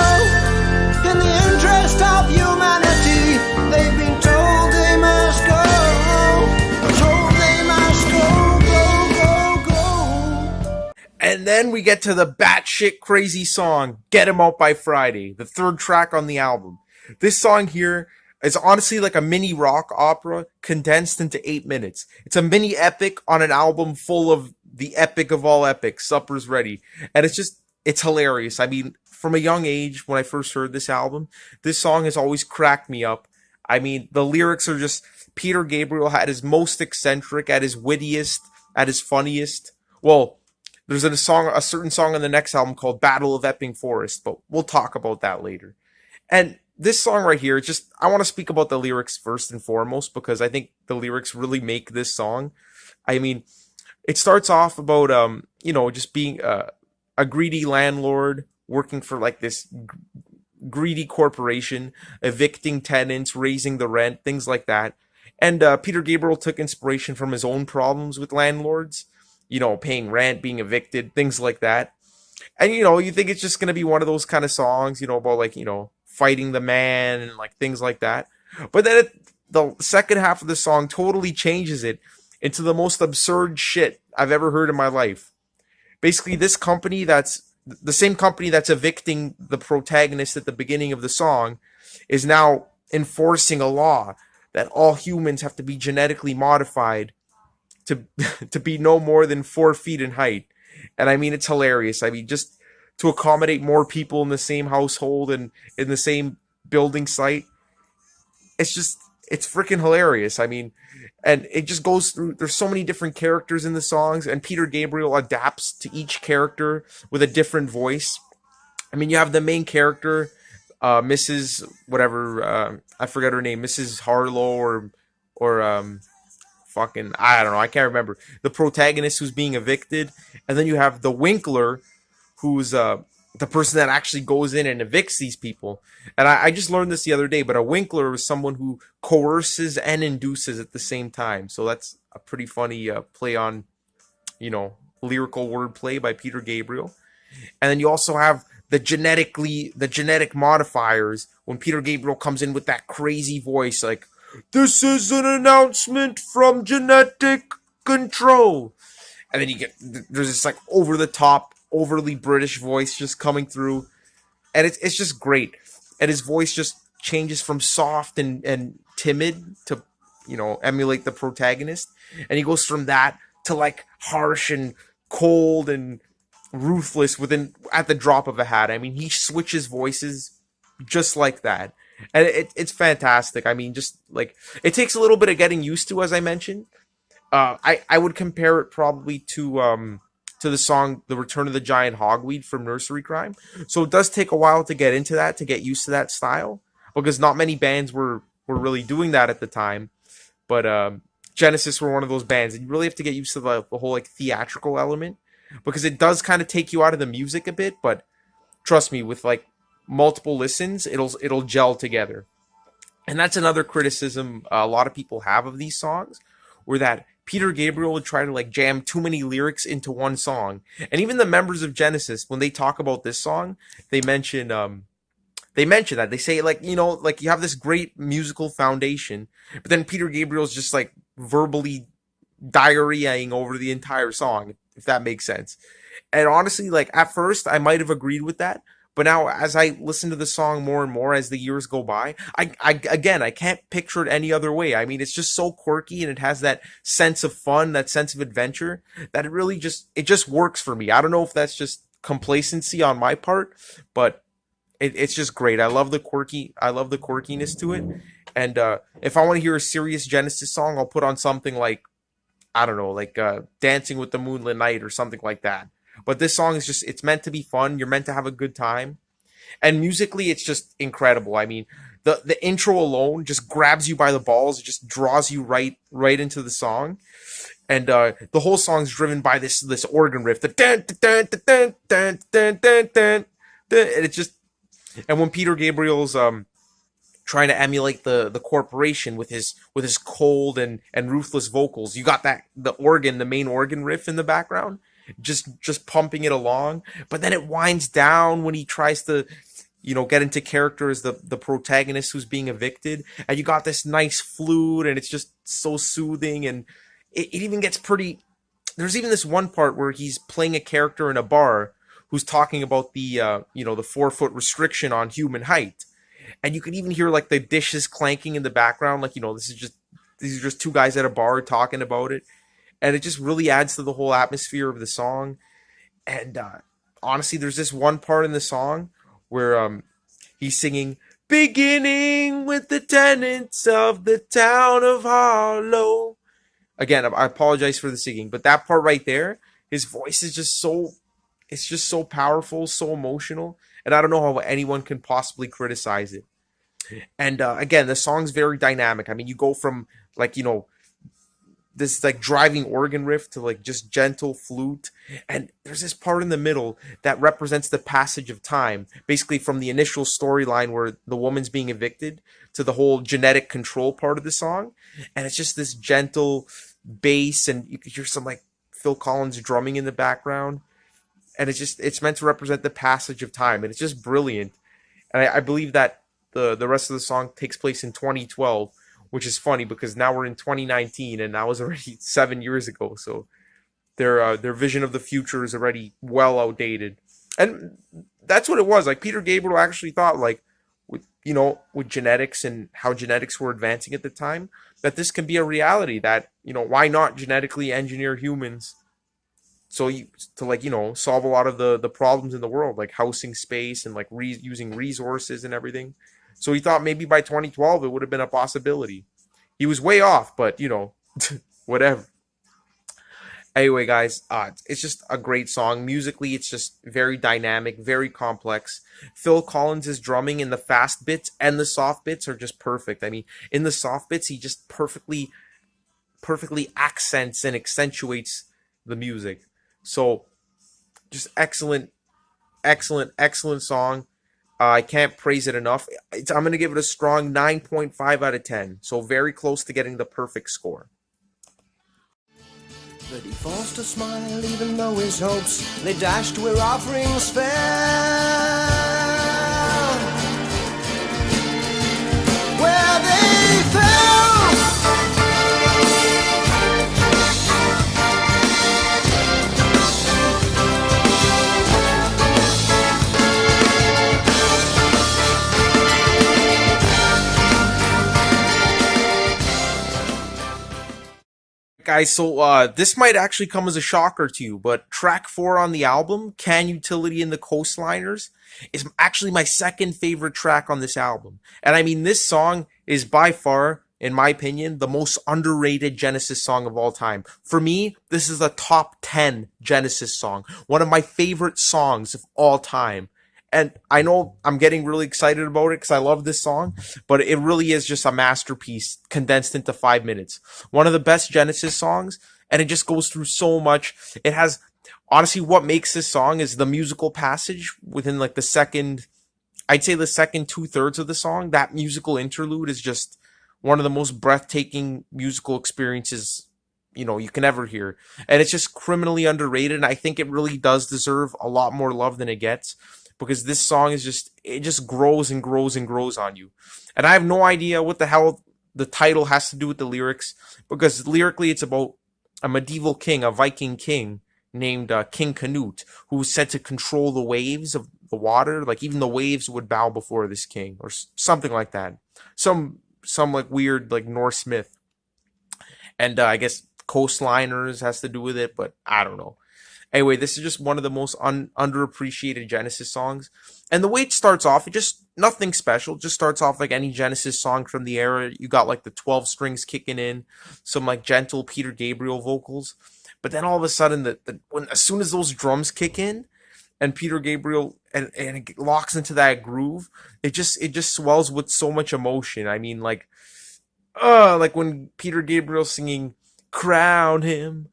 In the interest of humanity, they've been told they must go, told they must go. And then we get to the batshit crazy song, Get 'Em Out by Friday, the third track on the album. This song here is honestly like a mini rock opera condensed into 8 minutes. It's a mini epic on an album full of the epic of all epics, Supper's Ready. And it's hilarious. I mean, from a young age, when I first heard this album, this song has always cracked me up. I mean, the lyrics are just, Peter Gabriel at his most eccentric, at his wittiest, at his funniest. Well, there's a certain song on the next album called Battle of Epping Forest, but we'll talk about that later. And this song right here, I want to speak about the lyrics first and foremost, because I think the lyrics really make this song. I mean, it starts off about, just being a greedy landlord working for like this greedy corporation, evicting tenants, raising the rent, things like that. And Peter Gabriel took inspiration from his own problems with landlords, paying rent, being evicted, things like that. And, you think it's just going to be one of those kind of songs, about like, fighting the man and like things like that. But then the second half of the song totally changes it into the most absurd shit I've ever heard in my life. Basically, this company that's the same company that's evicting the protagonist at the beginning of the song is now enforcing a law that all humans have to be genetically modified to be no more than 4 feet in height. And I mean, it's hilarious. I mean, just to accommodate more people in the same household and in the same building site. It's freaking hilarious. I mean, and it just goes through, there's so many different characters in the songs, and Peter Gabriel adapts to each character with a different voice. I mean, you have the main character, Mrs. whatever, I forget her name, Mrs. Harlow or fucking, I don't know, I can't remember. The protagonist who's being evicted, and then you have the Winkler, who's the person that actually goes in and evicts these people. And I just learned this the other day, but a Winkler is someone who coerces and induces at the same time. So that's a pretty funny play on, lyrical wordplay by Peter Gabriel. And then you also have the genetic modifiers when Peter Gabriel comes in with that crazy voice, like, "This is an announcement from genetic control." And then there's this like over the top, overly British voice just coming through, and it's just great. And his voice just changes from soft and timid to emulate the protagonist, and he goes from that to like harsh and cold and ruthless at the drop of a hat. I mean, he switches voices just like that, and it's fantastic. I mean, just like, it takes a little bit of getting used to, as I mentioned. I would compare it probably to the song "The Return of the Giant Hogweed" from Nursery Crime. So it does take a while to get into that, to get used to that style, because not many bands were really doing that at the time. But Genesis were one of those bands, and you really have to get used to the whole like theatrical element, because it does kind of take you out of the music a bit. But trust me, with like multiple listens, it'll gel together. And that's another criticism a lot of people have of these songs, where that Peter Gabriel would try to like jam too many lyrics into one song. And even the members of Genesis, when they talk about this song, they mention that they say like, you know, like you have this great musical foundation, but then Peter Gabriel's just like verbally diarrheaing over the entire song, if that makes sense. And honestly, like at first I might have agreed with that, but now as I listen to the song more and more as the years go by, I can't picture it any other way. I mean, it's just so quirky and it has that sense of fun, that sense of adventure that it just works for me. I don't know if that's just complacency on my part, but it's just great. I love the quirkiness to it. And if I want to hear a serious Genesis song, I'll put on something like, I don't know, like Dancing with the Moonlit Night or something like that. But this song is just, it's meant to be fun. You're meant to have a good time. And musically, it's just incredible. I mean, the intro alone just grabs you by the balls. It just draws you right into the song. And the whole song's driven by this organ riff. The dun dun dun dun dun dun dun dun. And it just, and when Peter Gabriel's trying to emulate the corporation with his cold and ruthless vocals, you got that the main organ riff in the background, just pumping it along. But then it winds down when he tries to, you know, get into character as the protagonist who's being evicted, and you got this nice flute, and it's just so soothing, and it even gets pretty. There's even this one part where he's playing a character in a bar who's talking about the 4-foot restriction on human height. And you can even hear like the dishes clanking in the background. Like, you know, these are just two guys at a bar talking about it. And it just really adds to the whole atmosphere of the song. And honestly, there's this one part in the song where he's singing, beginning with the tenants of the town of Harlow. Again, I apologize for the singing, but that part right there, his voice is just so, it's just so powerful, so emotional, and I don't know how anyone can possibly criticize it. And again, the song's very dynamic. I mean, you go from like, you know, this like driving organ riff to like just gentle flute, and there's this part in the middle that represents the passage of time, basically from the initial storyline where the woman's being evicted to the whole genetic control part of the song. And it's just this gentle bass, and you can hear some like Phil Collins drumming in the background. And it's meant to represent the passage of time, and it's just brilliant. And I believe that the rest of the song takes place in 2012, which is funny because now we're in 2019, and that was already 7 years ago. So their vision of the future is already well outdated. And that's what it was. Like Peter Gabriel actually thought, like, with genetics and how genetics were advancing at the time, that this can be a reality. That, you know, why not genetically engineer humans so to solve a lot of the problems in the world, like housing space and like using resources and everything. So he thought maybe by 2012 it would have been a possibility. He was way off, but you know, whatever. Anyway, guys, it's just a great song. Musically, it's just very dynamic, very complex. Phil Collins' drumming in the fast bits and the soft bits are just perfect. I mean, in the soft bits, he just perfectly accents and accentuates the music. So, just excellent song. I can't praise it enough. I'm going to give it a strong 9.5 out of 10. So, very close to getting the perfect score. But he forced a smile even though his hopes they dashed where offerings fell. Where they fell. Guys, so this might actually come as a shocker to you, but track 4 on the album, Can Utility and the Coastliners, is actually my second favorite track on this album. And I mean, this song is by far, in my opinion, the most underrated Genesis song of all time. For me, this is a top 10 Genesis song, one of my favorite songs of all time. And I know I'm getting really excited about it because I love this song, but it really is just a masterpiece condensed into 5 minutes. One of the best Genesis songs, and it just goes through so much. It has, honestly, what makes this song is the musical passage within like the second 2/3 of the song. That musical interlude is just one of the most breathtaking musical experiences you can ever hear. And it's just criminally underrated, and I think it really does deserve a lot more love than it gets, because this song is just, it just grows and grows and grows on you. And I have no idea what the hell the title has to do with the lyrics, because lyrically it's about a medieval king, a Viking king named King Canute, who was said to control the waves of the water. Like, even the waves would bow before this king, or something like that. Some like weird like Norse myth. And I guess Coastliners has to do with it, but I don't know. Anyway, this is just one of the most underappreciated Genesis songs. And the way it starts off, it just, nothing special. It just starts off like any Genesis song from the era. You got like the 12 strings kicking in, some like gentle Peter Gabriel vocals. But then all of a sudden, as soon as those drums kick in, and Peter Gabriel, and it locks into that groove, it just swells with so much emotion. I mean, like when Peter Gabriel singing crown him,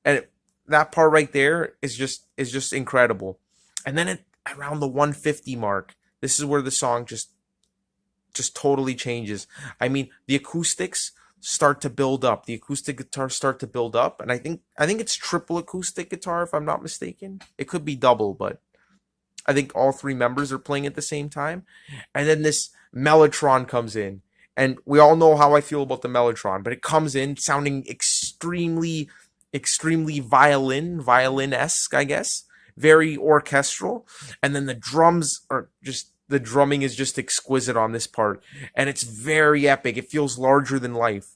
and that part right there is just incredible. And then around the 150 mark, this is where the song just totally changes. I mean, the acoustics start to build up. The acoustic guitars start to build up, and I think it's triple acoustic guitar, if I'm not mistaken. It could be double, but I think all three members are playing at the same time. And then this mellotron comes in, and we all know how I feel about the mellotron, but it comes in sounding extremely violin-esque, I guess, very orchestral. And then the drumming is just exquisite on this part, and it's very epic. It feels larger than life.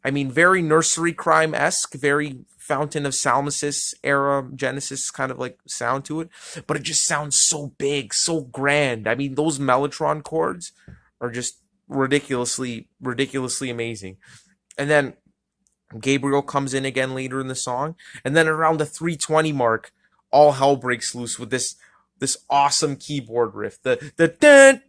I mean, very nursery crime-esque, very Fountain of Salmacis era Genesis kind of like sound to it, but it just sounds so big, so grand. I mean, those mellotron chords are just ridiculously amazing. And then Gabriel comes in again later in the song, and then around the 320 mark, all hell breaks loose with this awesome keyboard riff, the dun,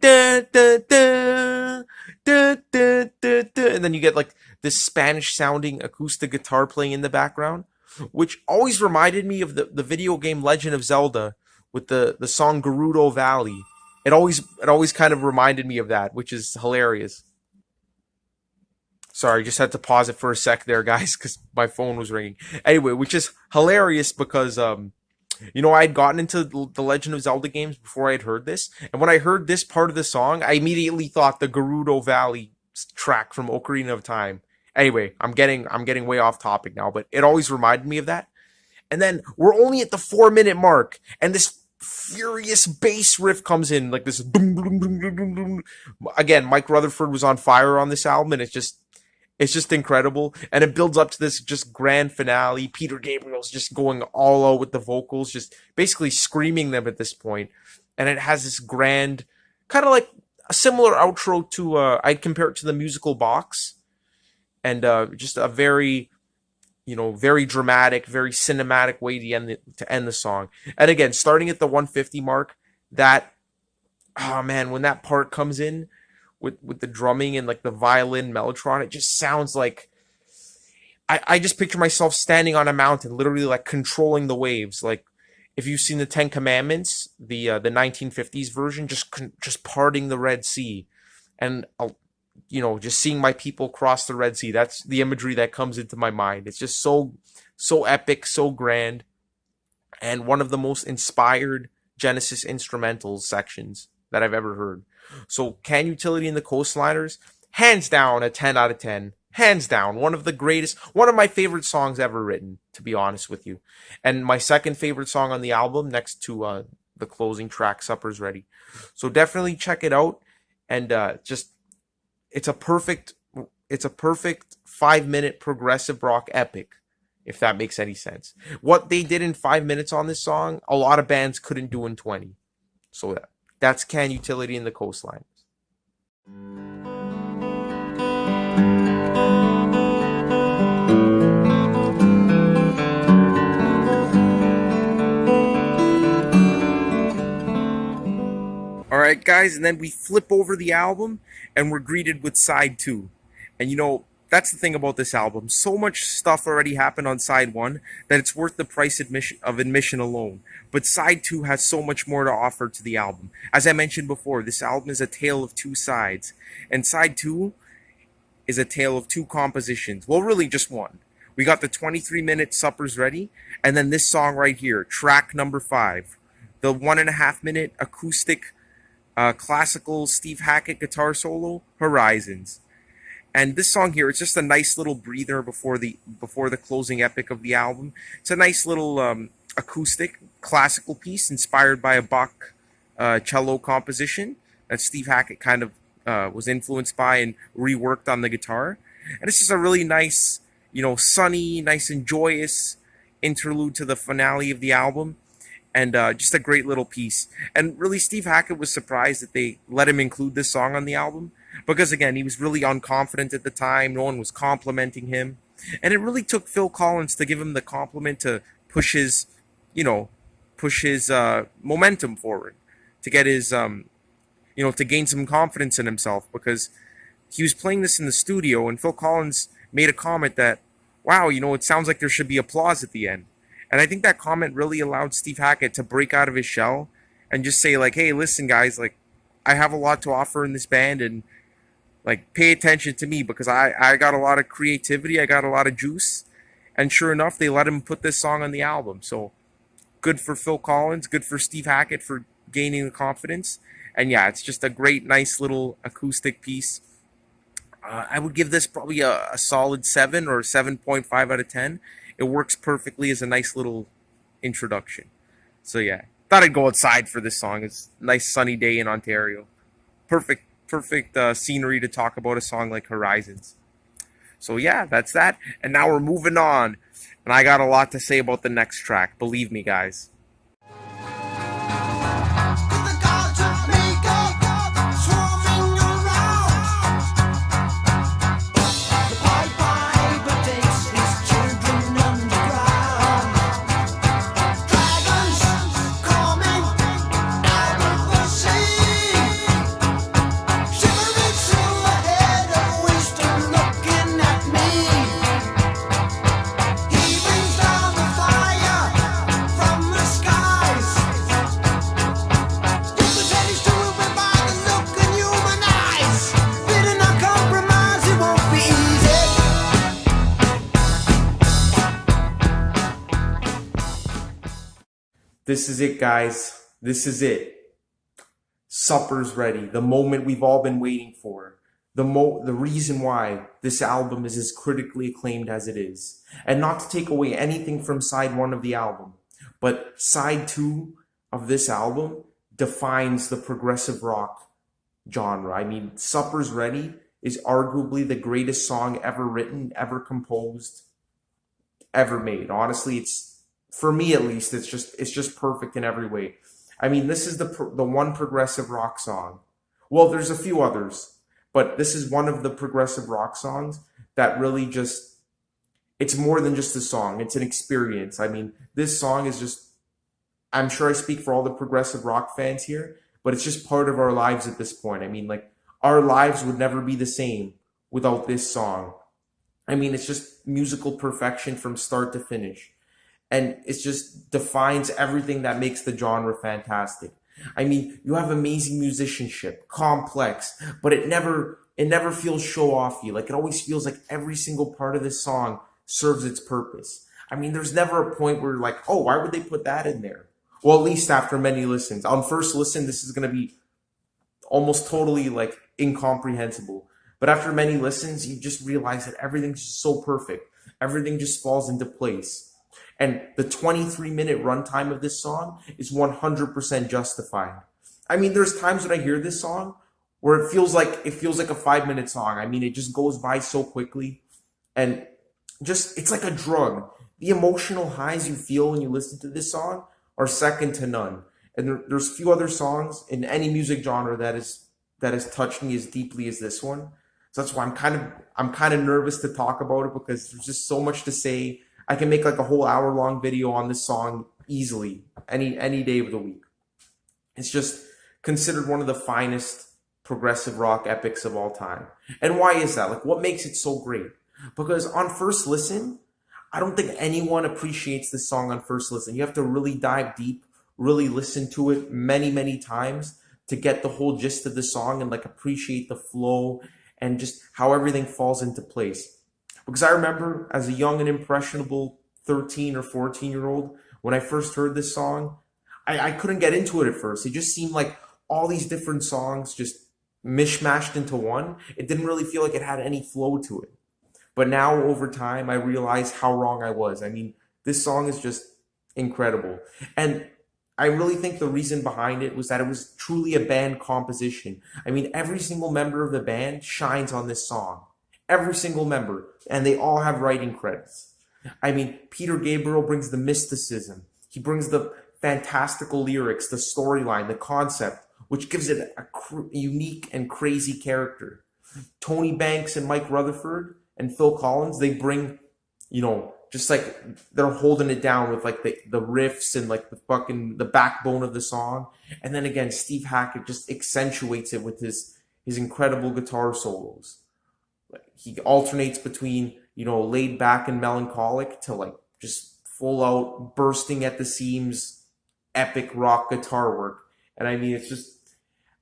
dun, dun, dun, dun, dun, dun, dun, and then you get like this Spanish sounding acoustic guitar playing in the background, which always reminded me of the video game Legend of Zelda with the song Gerudo Valley. It always kind of reminded me of that, which is hilarious. Sorry, just had to pause it for a sec there, guys, because my phone was ringing. Anyway, which is hilarious because I had gotten into the Legend of Zelda games before I had heard this, and when I heard this part of the song, I immediately thought the Gerudo Valley track from Ocarina of Time. Anyway, I'm getting way off topic now, but it always reminded me of that. And then we're only at the 4-minute mark, and this furious bass riff comes in, like this boom, boom, boom, boom, boom, boom. Again, Mike Rutherford was on fire on this album, and it's just incredible. And it builds up to this just grand finale. Peter Gabriel's just going all out with the vocals, just basically screaming them at this point. And it has this grand, kind of like a similar outro to, I'd compare it to the musical Box. And just a very, very dramatic, very cinematic way to end the song. And again, starting at the 150 mark, when that part comes in, with the drumming and like the violin mellotron, it just sounds like I just picture myself standing on a mountain, literally like controlling the waves. Like if you've seen the Ten Commandments, the 1950s version, just parting the Red Sea, and just seeing my people cross the Red Sea. That's the imagery that comes into my mind. It's just so epic, so grand, and one of the most inspired Genesis instrumentals sections that I've ever heard. So Can Utility and the Coastliners, hands down a 10 out of 10. Hands down, one of my favorite songs ever written, to be honest with you. And my second favorite song on the album, next to the closing track, Supper's Ready. So definitely check it out. And it's a perfect 5-minute progressive rock epic, if that makes any sense. What they did in 5 minutes on this song, a lot of bands couldn't do in 20. So that's Can Utility and the Coastliners. Alright guys, and then we flip over the album and we're greeted with side 2. And that's the thing about this album. So much stuff already happened on side 1 that it's worth the price of admission alone. But side 2 has so much more to offer to the album. As I mentioned before, this album is a tale of two sides. And side 2, is a tale of two compositions. Well, really just one. We got the 23-minute Supper's Ready, and then this song right here, track number 5, the 1.5-minute acoustic classical Steve Hackett guitar solo, Horizons. And this song here, it's just a nice little breather before the closing epic of the album. It's a nice little acoustic classical piece inspired by a Bach cello composition that Steve Hackett kind of was influenced by and reworked on the guitar. And it's just a really nice, sunny, nice and joyous interlude to the finale of the album. And just a great little piece. And really, Steve Hackett was surprised that they let him include this song on the album. Because, again, he was really unconfident at the time. No one was complimenting him. And it really took Phil Collins to give him the compliment to push his momentum forward. To get his, to gain some confidence in himself. Because he was playing this in the studio, and Phil Collins made a comment that, wow, it sounds like there should be applause at the end. And I think that comment really allowed Steve Hackett to break out of his shell and just say, like, hey, listen, guys, like, I have a lot to offer in this band, and, like, pay attention to me because I got a lot of creativity, I got a lot of juice. And sure enough, they let him put this song on the album. So good for Phil Collins, good for Steve Hackett for gaining the confidence. And yeah, it's just a great, nice little acoustic piece. I would give this probably a solid 7 or 7.5 out of 10. It works perfectly as a nice little introduction. So yeah, thought I'd go outside for this song. It's a nice sunny day in Ontario. Perfect scenery to talk about a song like Horizons. So yeah, that's that. And now we're moving on. And I got a lot to say about the next track. Believe me, guys. This is it, guys. This is it. Supper's Ready. The moment we've all been waiting for. The reason why this album is as critically acclaimed as it is. And not to take away anything from side 1 of the album, but side 2 of this album defines the progressive rock genre. I mean, Supper's Ready is arguably the greatest song ever written, ever composed, ever made. Honestly, for me at least, it's just perfect in every way. I mean, this is the one progressive rock song. Well, there's a few others, but this is one of the progressive rock songs that really it's more than just a song. It's an experience. I mean, this song is just, I'm sure I speak for all the progressive rock fans here, but it's just part of our lives at this point. I mean, like, our lives would never be the same without this song. I mean, it's just musical perfection from start to finish. And it just defines everything that makes the genre fantastic. I mean, you have amazing musicianship, complex, but it never feels show-offy. Like, it always feels like every single part of this song serves its purpose. I mean, there's never a point where you're like, oh, why would they put that in there? Well, at least after many listens. On first listen, this is going to be almost totally, like, incomprehensible. But after many listens, you just realize that everything's just so perfect. Everything just falls into place. And the 23-minute runtime of this song is 100% justified. I mean, there's times when I hear this song where it feels like a 5-minute song. I mean, it just goes by so quickly, and it's like a drug. The emotional highs you feel when you listen to this song are second to none. And there's few other songs in any music genre that has touched me as deeply as this one. So that's why I'm kind of nervous to talk about it, because there's just so much to say. I can make like a whole hour-long video on this song easily, any day of the week. It's just considered one of the finest progressive rock epics of all time. And why is that? Like, what makes it so great? Because on first listen, I don't think anyone appreciates this song on first listen. You have to really dive deep, really listen to it many, many times to get the whole gist of the song and like appreciate the flow and just how everything falls into place. Because I remember as a young and impressionable 13 or 14-year-old, when I first heard this song, I couldn't get into it at first. It just seemed like all these different songs just mishmashed into one. It didn't really feel like it had any flow to it. But now over time, I realized how wrong I was. I mean, this song is just incredible. And I really think the reason behind it was that it was truly a band composition. I mean, every single member of the band shines on this song. Every single member. And they all have writing credits. I mean, Peter Gabriel brings the mysticism. He brings the fantastical lyrics, the storyline, the concept, which gives it a unique and crazy character. Tony Banks and Mike Rutherford and Phil Collins, they bring, just like they're holding it down with like the riffs and like the backbone of the song. And then again, Steve Hackett just accentuates it with his incredible guitar solos. Like he alternates between, laid back and melancholic to like just full out bursting at the seams, epic rock guitar work. And I mean, it's just,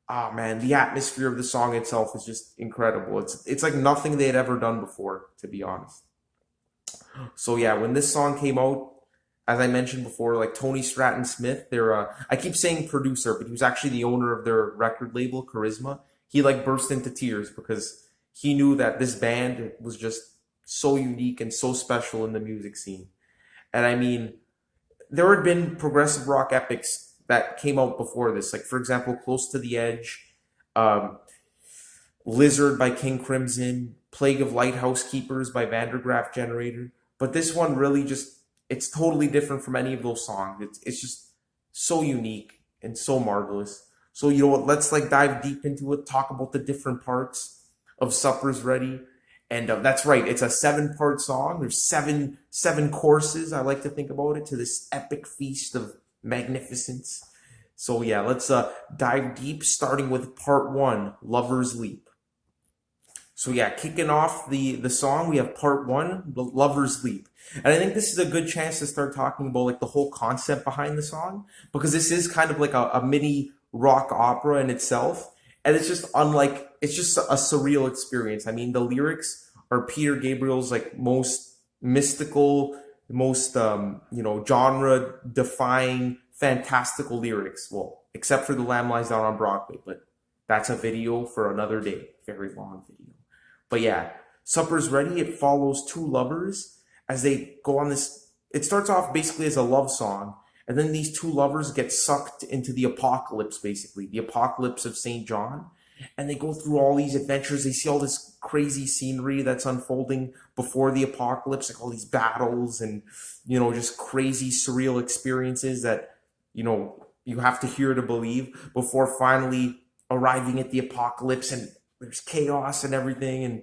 oh man, the atmosphere of the song itself is just incredible. It's like nothing they had ever done before, to be honest. So yeah, when this song came out, as I mentioned before, like Tony Stratton Smith, I keep saying producer, but he was actually the owner of their record label, Charisma. He like burst into tears because he knew that this band was just so unique and so special in the music scene. And I mean, there had been progressive rock epics that came out before this, like for example, Close to the Edge, Lizard by King Crimson, Plague of Lighthouse Keepers by Vandergraaf Generator. But this one really just, it's totally different from any of those songs. It's just so unique and so marvelous. So you know what, let's like dive deep into it, talk about the different parts of Supper's Ready. And that's right, it's a 7-part song. There's seven courses, I like to think about it, to this epic feast of magnificence. So yeah, let's dive deep, starting with part 1, Lover's Leap. So yeah, kicking off the song, we have part 1, the Lover's Leap. And I think this is a good chance to start talking about like the whole concept behind the song, because this is kind of like a mini rock opera in itself. And it's just it's just a surreal experience. I mean, the lyrics are Peter Gabriel's like most mystical, most genre defying, fantastical lyrics. Well, except for The Lamb Lies Down on Broadway, but that's a video for another day. Very long video. But yeah, Supper's Ready, it follows two lovers as they go on this. It starts off basically as a love song, and then these two lovers get sucked into the apocalypse, basically, the apocalypse of St. John. And they go through all these adventures. They see all this crazy scenery that's unfolding before the apocalypse, like all these battles and, just crazy, surreal experiences that, you have to hear to believe before finally arriving at the apocalypse, and there's chaos and everything. And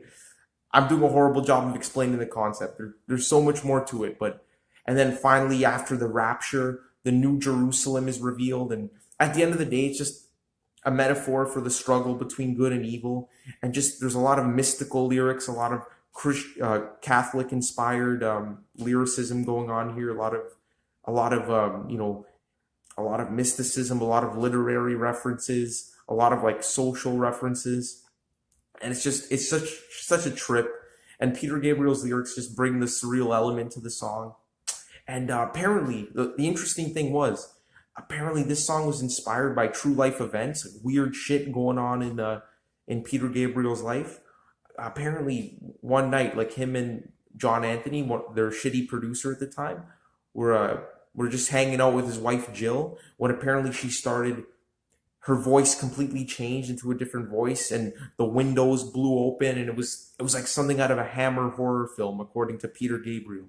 I'm doing a horrible job of explaining the concept. There's so much more to it. And then finally, after the rapture, the New Jerusalem is revealed. And at the end of the day, it's just a metaphor for the struggle between good and evil. And just, there's a lot of mystical lyrics, a lot of Catholic inspired lyricism going on here. A lot of mysticism, a lot of literary references, a lot of like social references. And it's such a trip. And Peter Gabriel's lyrics just bring the surreal element to the song. And apparently, the interesting thing was, apparently this song was inspired by true life events, like weird shit going on in Peter Gabriel's life. Apparently, one night, like him and John Anthony, their shitty producer at the time, were just hanging out with his wife Jill, when apparently her voice completely changed into a different voice, and the windows blew open, and it was like something out of a Hammer horror film, according to Peter Gabriel.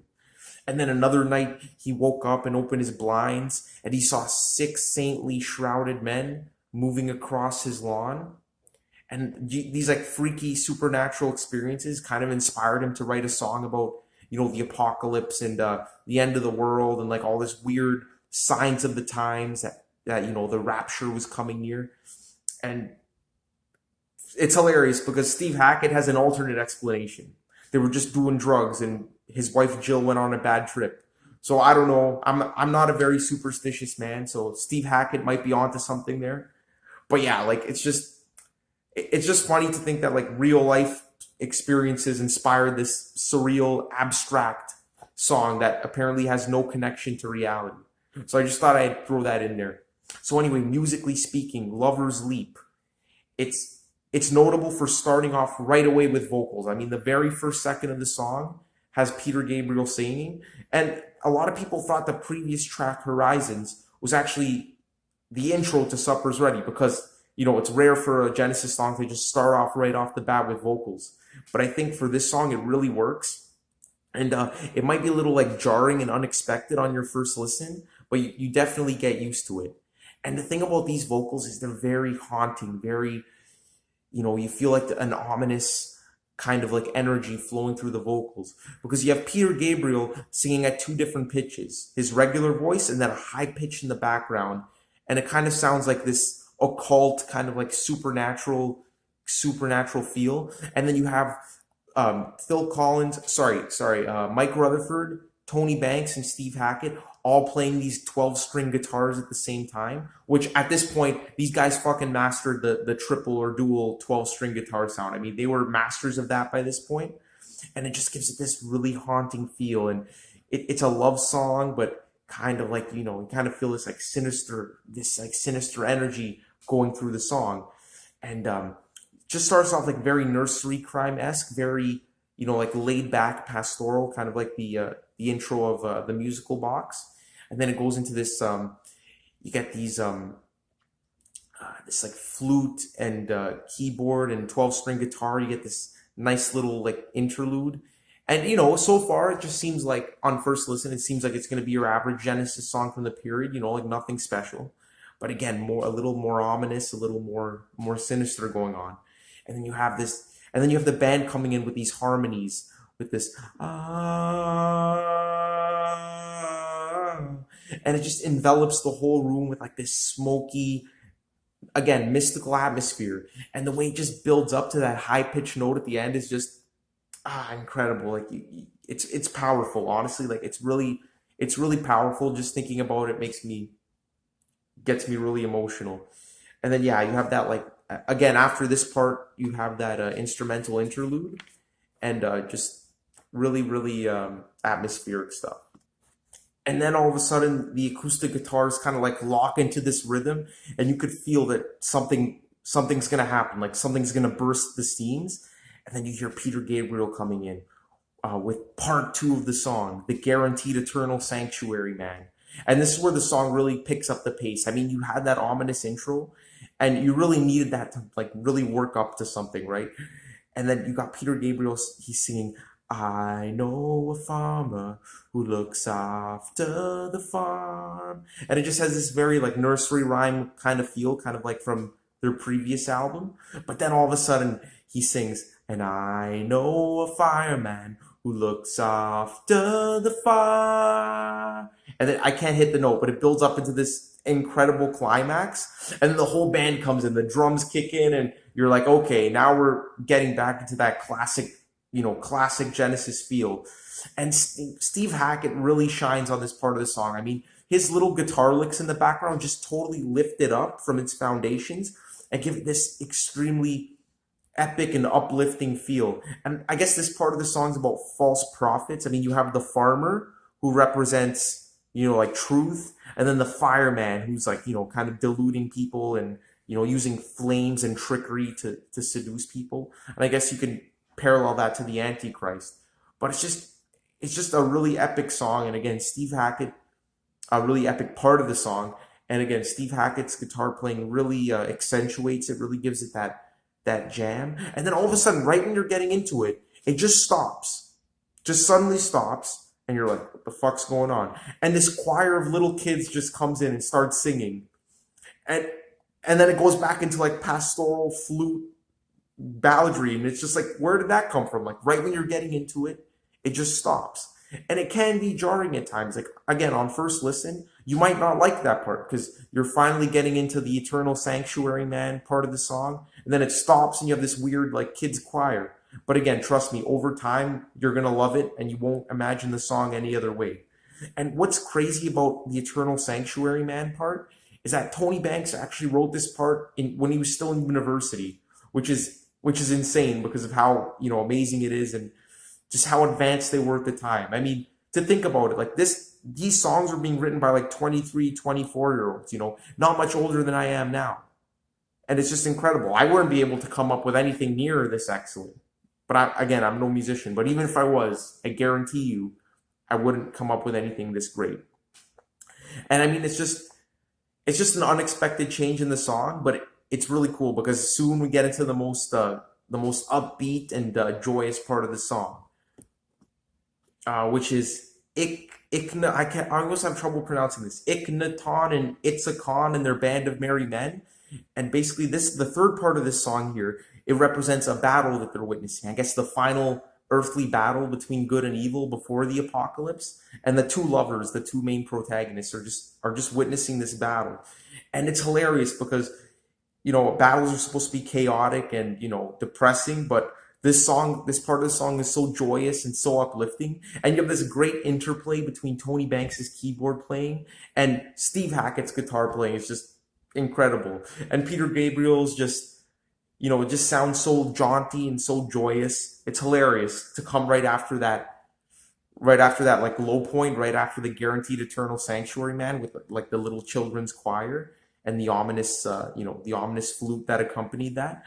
And then another night, he woke up and opened his blinds, and he saw 6 saintly shrouded men moving across his lawn. And these like freaky supernatural experiences kind of inspired him to write a song about, the apocalypse and the end of the world, and like all this weird signs of the times that the rapture was coming near. And it's hilarious because Steve Hackett has an alternate explanation. They were just doing drugs, and his wife Jill went on a bad trip. So I don't know. I'm not a very superstitious man, so Steve Hackett might be onto something there. But yeah, like it's it's just funny to think that like real life experiences inspired this surreal, abstract song that apparently has no connection to reality. So I just thought I'd throw that in there. So anyway, musically speaking, Lover's Leap. It's it's notable for starting off right away with vocals. I mean, the very first second of the song has Peter Gabriel singing, and a lot of people thought the previous track, Horizons, was actually the intro to Supper's Ready because, you know, it's rare for a Genesis song to just start off right off the bat with vocals. But I think for this song, it really works. And it might be a little like jarring and unexpected on your first listen, but you definitely get used to it. And the thing about these vocals is they're very haunting, very, you know, you feel like an ominous kind of like energy flowing through the vocals because you have Peter Gabriel singing at two different pitches, his regular voice and then a high pitch in the background. And it kind of sounds like this occult kind of like supernatural feel. And then you have Phil Collins, Mike Rutherford, Tony Banks, and Steve Hackett all playing these 12-string guitars at the same time, which at this point, these guys fucking mastered the triple or dual 12-string guitar sound. I mean, they were masters of that by this point, and it just gives it this really haunting feel. And it's a love song, but kind of like, you know, you kind of feel this sinister energy going through the song. And just starts off like very nursery crime-esque, very, you know, like laid back pastoral, kind of like the intro of the musical box. And then it goes into this, you get these, this like flute and keyboard and 12-string guitar. You get this nice little like interlude. And, you know, so far it just seems like on first listen, it seems like it's going to be your average Genesis song from the period, you know, like nothing special. But again, a little more ominous, a little more sinister going on. And then you have this, and then you have the band coming in with these harmonies, with this, and it just envelops the whole room with like this smoky, again, mystical atmosphere. And the way it just builds up to that high pitched note at the end is just, incredible. Like it's powerful, honestly. Like it's really powerful. Just thinking about it gets me really emotional. And then, yeah, you have that like, again, after this part, you have that instrumental interlude and just really atmospheric stuff. And then all of a sudden, the acoustic guitars kind of like lock into this rhythm, and you could feel that something's going to happen, like something's going to burst the seams. And then you hear Peter Gabriel coming in with part 2 of the song, The Guaranteed Eternal Sanctuary Man. And this is where the song really picks up the pace. I mean, you had that ominous intro, and you really needed that to like really work up to something, right? And then you got Peter Gabriel, he's singing, I know a farmer who looks after the farm. And it just has this very like nursery rhyme kind of feel, kind of like from their previous album. But then all of a sudden he sings, and I know a fireman who looks after the fire. And then I can't hit the note, but it builds up into this incredible climax. And then the whole band comes in, the drums kick in, and you're like, okay, now we're getting back into that classic Genesis feel. And Steve Hackett really shines on this part of the song. I mean, his little guitar licks in the background just totally lift it up from its foundations and give it this extremely epic and uplifting feel. And I guess this part of the song is about false prophets. I mean, you have the farmer who represents, you know, like truth, and then the fireman who's like, you know, kind of deluding people and, you know, using flames and trickery to seduce people. And I guess you can parallel that to the Antichrist. But it's just a really epic song. And again, Steve Hackett, a really epic part of the song. And again, Steve Hackett's guitar playing really accentuates it, really gives it that jam. And then all of a sudden, right when you're getting into it, it just stops. Just suddenly stops. And you're like, what the fuck's going on? And this choir of little kids just comes in and starts singing. And then it goes back into like pastoral flute balladry. And it's just like, where did that come from? Like right when you're getting into it, it just stops. And it can be jarring at times. Like, again, on first listen, you might not like that part because you're finally getting into the Eternal Sanctuary Man part of the song. And then it stops and you have this weird like kids choir. But again, trust me, over time, you're going to love it and you won't imagine the song any other way. And what's crazy about the Eternal Sanctuary Man part is that Tony Banks actually wrote this part when he was still in university, which is insane because of how, you know, amazing it is and just how advanced they were at the time. I mean, to think about it, like these songs were being written by like 23, 24-year-olds, you know, not much older than I am now. And it's just incredible. I wouldn't be able to come up with anything near this excellent. But again, I'm no musician. But even if I was, I guarantee you, I wouldn't come up with anything this great. And I mean, it's just an unexpected change in the song, but it's really cool because soon we get into the most upbeat and joyous part of the song, which is I almost have trouble pronouncing this. Iknaton and Itzakon and their band of merry men. And basically, the third part of this song here, it represents a battle that they're witnessing. I guess the final earthly battle between good and evil before the apocalypse. And the two lovers, the two main protagonists, are just witnessing this battle. And it's hilarious because, you know, battles are supposed to be chaotic and, you know, depressing, but this part of the song is so joyous and so uplifting. And you have this great interplay between Tony Banks's keyboard playing and Steve Hackett's guitar playing. It's just incredible. And Peter Gabriel's just, you know, it just sounds so jaunty and so joyous. It's hilarious to come right after that like low point, right after the Guaranteed Eternal Sanctuary Man with like the little children's choir and the ominous the ominous flute that accompanied that.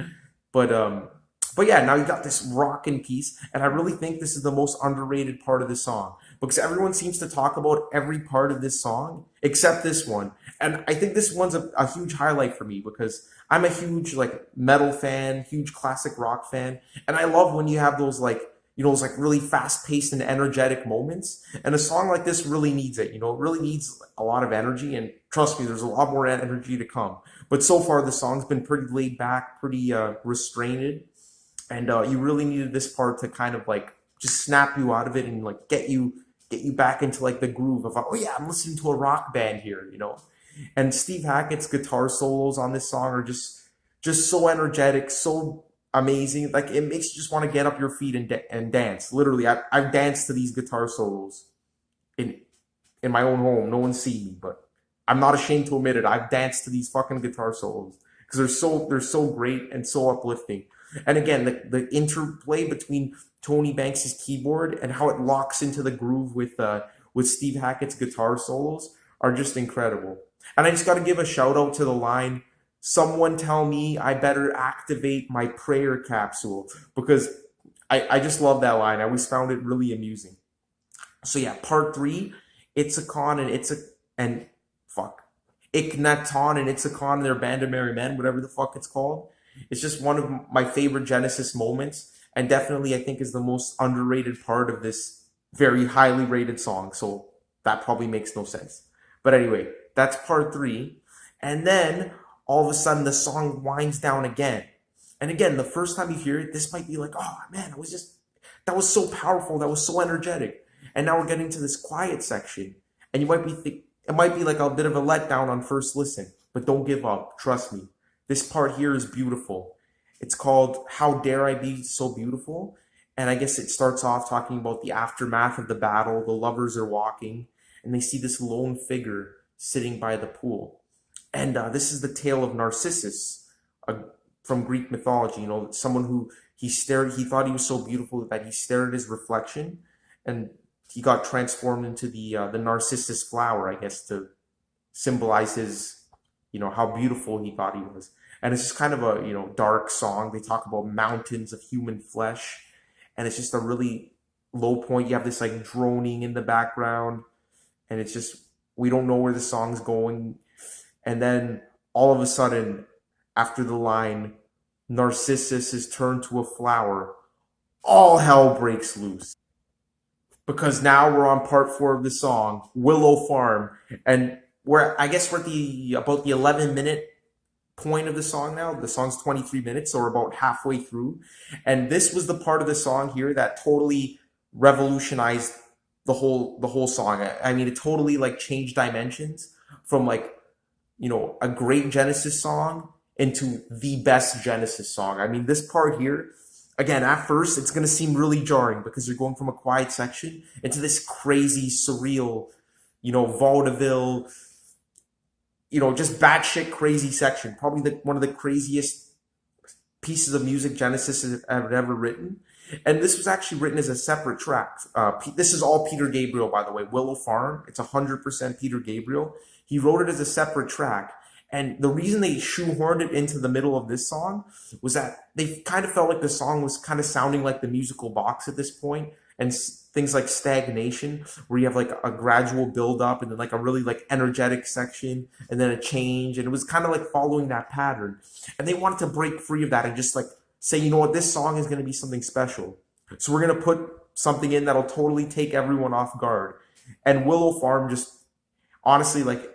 But yeah, now you got this rockin' piece, and I really think this is the most underrated part of the song because everyone seems to talk about every part of this song except this one. And I think this one's a huge highlight for me because I'm a huge like metal fan, huge classic rock fan, and I love when you have those like, you know, those like really fast-paced and energetic moments. And a song like this really needs it. You know, it really needs a lot of energy, and trust me, there's a lot more energy to come. But so far, the song's been pretty laid back, pretty restrained. And you really needed this part to kind of like just snap you out of it and like get you back into like the groove of, oh yeah, I'm listening to a rock band here, you know. And Steve Hackett's guitar solos on this song are just so energetic, so amazing. Like it makes you just want to get up your feet and dance. Literally, I've danced to these guitar solos in my own home. No one see me, but I'm not ashamed to admit it. I've danced to these fucking guitar solos because they're so great and so uplifting. And again, the interplay between Tony Banks's keyboard and how it locks into the groove with Steve Hackett's guitar solos are just incredible. And I just got to give a shout out to the line, "Someone tell me I better activate my prayer capsule," because I just love that line. I always found it really amusing. So yeah, part 3, Itzakon and Iknaton and Itzakon and their band of merry men, whatever the fuck it's called. It's just one of my favorite Genesis moments, and definitely I think is the most underrated part of this very highly rated song. So that probably makes no sense. But anyway, that's part 3. And then all of a sudden the song winds down again. And again, the first time you hear it, this might be like, oh man, that was so powerful, that was so energetic. And now we're getting to this quiet section. And you might be it might be like a bit of a letdown on first listen, but don't give up, trust me. This part here is beautiful. It's called How Dare I Be So Beautiful? And I guess it starts off talking about the aftermath of the battle. The lovers are walking, and they see this lone figure sitting by the pool. And this is the tale of Narcissus from Greek mythology. You know, someone who he thought he was so beautiful that he stared at his reflection, and he got transformed into the Narcissus flower, I guess, to symbolize his, you know, how beautiful he thought he was. And it's just kind of a, you know, dark song. They talk about mountains of human flesh, and it's just a really low point. You have this like droning in the background, and it's just, we don't know where the song's going. And then all of a sudden, after the line, Narcissus is turned to a flower, all hell breaks loose. Because now we're on part 4 of the song, Willow Farm, and I guess we're at about the 11-minute point of the song now. The song's 23 minutes, so we're about halfway through. And this was the part of the song here that totally revolutionized the whole song. I mean, it totally like changed dimensions from like, you know, a great Genesis song into the best Genesis song. I mean, this part here, again, at first, it's going to seem really jarring because you're going from a quiet section into this crazy, surreal, you know, vaudeville, you know, just batshit crazy section. Probably one of the craziest pieces of music Genesis had ever written. And this was actually written as a separate track. This is all Peter Gabriel, by the way. Willow Farm, it's 100% Peter Gabriel. He wrote it as a separate track. And the reason they shoehorned it into the middle of this song was that they kind of felt like the song was kind of sounding like the musical box at this point, and things like Stagnation, where you have like a gradual build up and then like a really like energetic section and then a change. And it was kind of like following that pattern. And they wanted to break free of that and just like say, you know what, this song is going to be something special. So we're going to put something in that'll totally take everyone off guard. And Willow Farm just, honestly, like,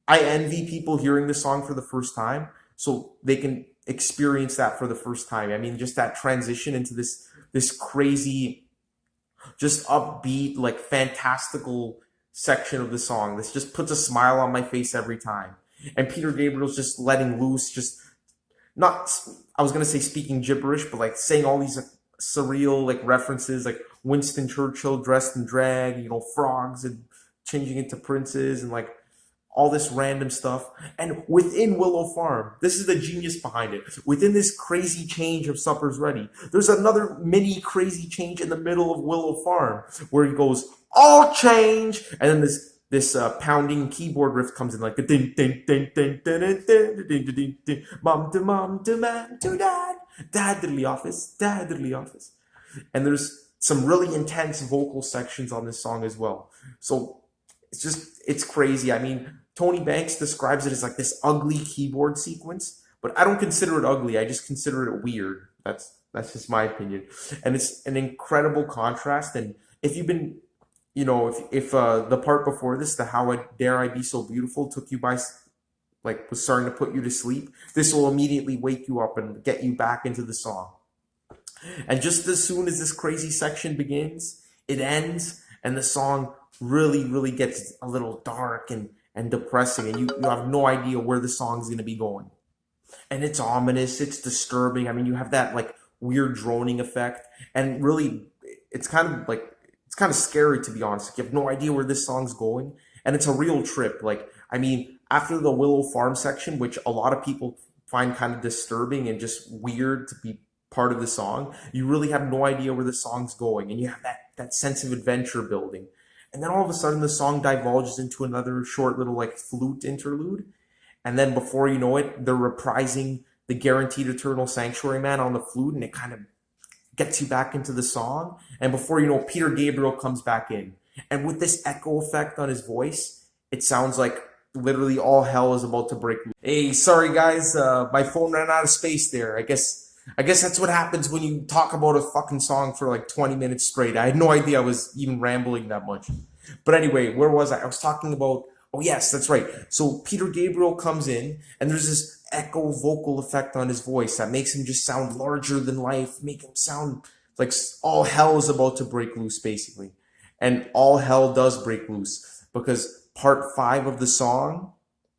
I envy people hearing this song for the first time so they can experience that for the first time. I mean, just that transition into this crazy, just upbeat, like fantastical section of the song. This just puts a smile on my face every time. And Peter Gabriel's just letting loose, just not, I was going to say speaking gibberish, but like saying all these like, surreal like references, like Winston Churchill dressed in drag, you know, frogs and changing into princes and like all this random stuff. And within Willow Farm, this is the genius behind it. Within this crazy change of Supper's Ready, there's another mini crazy change in the middle of Willow Farm where he goes, all change, and then this pounding keyboard riff comes in like a ding ding ding ding ding ding ding ding ding ding, mom to man to dad to the office, and there's some really intense vocal sections on this song as well. So it's crazy. I mean, Tony Banks describes it as like this ugly keyboard sequence, but I don't consider it ugly. I just consider it weird. That's just my opinion. And it's an incredible contrast. And if you've been, you know, if the part before this, the How Dare I Be So Beautiful, took you by, like, was starting to put you to sleep, this will immediately wake you up and get you back into the song. And just as soon as this crazy section begins, it ends, and the song really gets a little dark and depressing, and you have no idea where the song's going to be going. And it's ominous, it's disturbing. I mean, you have that like weird droning effect, and really it's kind of scary, to be honest. Like, you have no idea where this song's going, and it's a real trip. Like, I mean, after the Willow Farm section, which a lot of people find kind of disturbing and just weird to be part of the song, you really have no idea where the song's going, and you have that sense of adventure building. And then all of a sudden the song divulges into another short little like flute interlude. And then before you know it, they're reprising the Guaranteed Eternal Sanctuary Man on the flute, and it kind of gets you back into the song. And before you know, Peter Gabriel comes back in. And with this echo effect on his voice, it sounds like literally all hell is about to break loose. Hey, sorry guys, my phone ran out of space there. I guess that's what happens when you talk about a fucking song for like 20 minutes straight. I had no idea I was even rambling that much. But anyway, where was I? I was talking about, oh yes, that's right. So Peter Gabriel comes in, and there's this echo vocal effect on his voice that makes him just sound larger than life, make him sound like all hell is about to break loose, basically. And all hell does break loose, because part 5 of the song,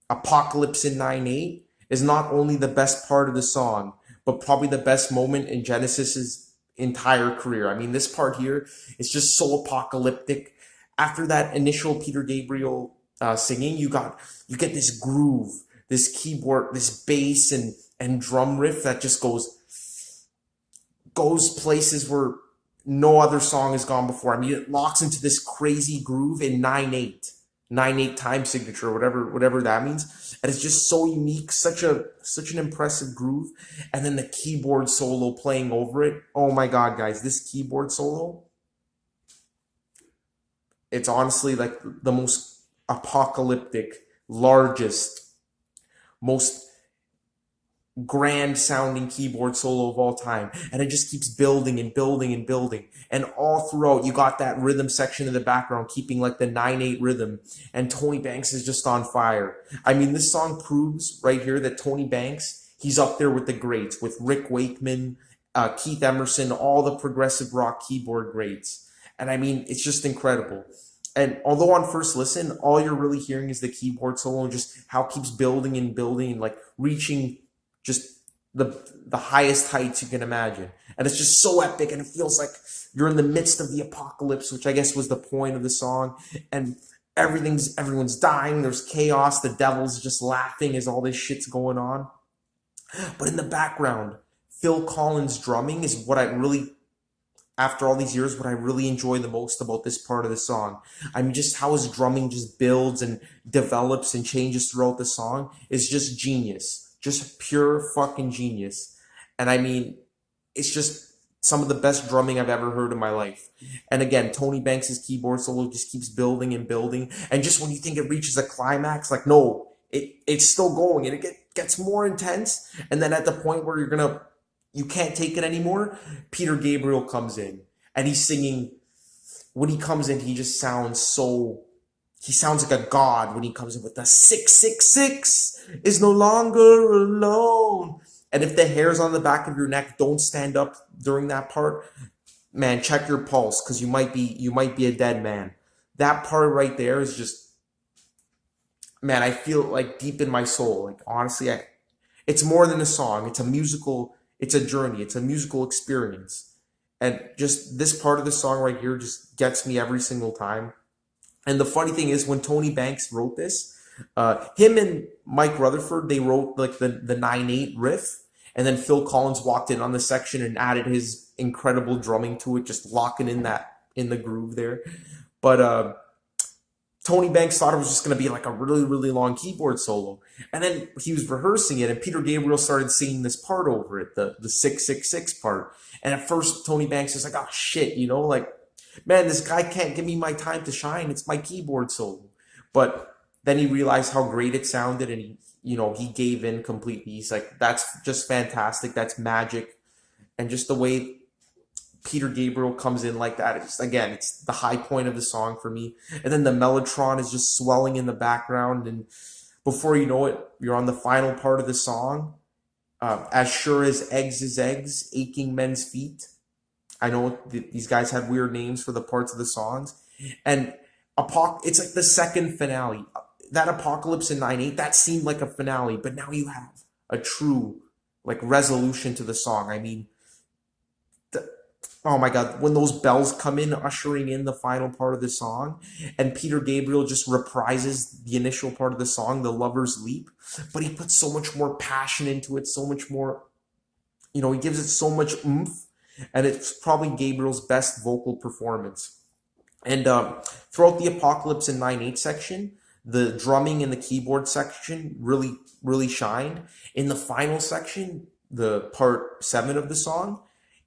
Apocalypse in 9/8, is not only the best part of the song, but probably the best moment in Genesis's entire career. I mean, this part here is just so apocalyptic. After that initial Peter Gabriel singing, you get this groove, this keyboard, this bass and drum riff that just goes places where no other song has gone before. I mean, it locks into this crazy groove in 9/8 time signature, whatever that means, and it's just so unique, such an impressive groove. And then the keyboard solo playing over it, oh my god, guys, this keyboard solo, it's honestly like the most apocalyptic, largest, most grand sounding keyboard solo of all time. And it just keeps building and building and building. And all throughout, you got that rhythm section in the background, keeping like the 9/8 rhythm. And Tony Banks is just on fire. I mean, this song proves right here that Tony Banks, he's up there with the greats, with Rick Wakeman, Keith Emerson, all the progressive rock keyboard greats. And I mean, it's just incredible. And although on first listen, all you're really hearing is the keyboard solo and just how it keeps building and building, like reaching just the highest heights you can imagine. And it's just so epic, and it feels like you're in the midst of the apocalypse, which I guess was the point of the song. And everyone's dying, there's chaos, the devil's just laughing as all this shit's going on. But in the background, Phil Collins' drumming is what I really, after all these years, what I really enjoy the most about this part of the song. I mean, just how his drumming just builds and develops and changes throughout the song is just genius. Just pure fucking genius. And I mean, it's just some of the best drumming I've ever heard in my life. And again, Tony Banks' keyboard solo just keeps building and building. And just when you think it reaches a climax, like, no, it's still going, and it gets more intense. And then at the point where you can't take it anymore, Peter Gabriel comes in, and he's singing. When he comes in, he just sounds he sounds like a god when he comes in with the 666 is no longer alone. And if the hairs on the back of your neck don't stand up during that part, man, check your pulse, because you might be a dead man. That part right there is just, man, I feel it like deep in my soul. Like, honestly, it's more than a song. It's a journey. It's a musical experience. And just this part of the song right here just gets me every single time. And the funny thing is, when Tony Banks wrote this, him and Mike Rutherford, they wrote like the 9/8 riff, and then Phil Collins walked in on the section and added his incredible drumming to it, just locking in the groove there. But Tony Banks thought it was just going to be like a really, really long keyboard solo. And then he was rehearsing it, and Peter Gabriel started singing this part over it, the 666 part. And at first, Tony Banks is like, oh shit, like, man, this guy can't give me my time to shine. It's my keyboard solo. But then he realized how great it sounded, and he gave in completely. He's like, that's just fantastic. That's magic. And just the way Peter Gabriel comes in like that, it's the high point of the song for me. And then the mellotron is just swelling in the background, and before you know it, you're on the final part of the song. As sure as eggs is eggs, aching men's feet. I know these guys have weird names for the parts of the songs. And it's like the second finale. That Apocalypse in 9/8, that seemed like a finale, but now you have a true like resolution to the song. I mean, oh my God, when those bells come in, ushering in the final part of the song, and Peter Gabriel just reprises the initial part of the song, The Lover's Leap, but he puts so much more passion into it, so much more, he gives it so much oomph, and it's probably Gabriel's best vocal performance. And throughout the Apocalypse in 9/8 section, the drumming in the keyboard section really, really shined. In the final section, the part 7 of the song,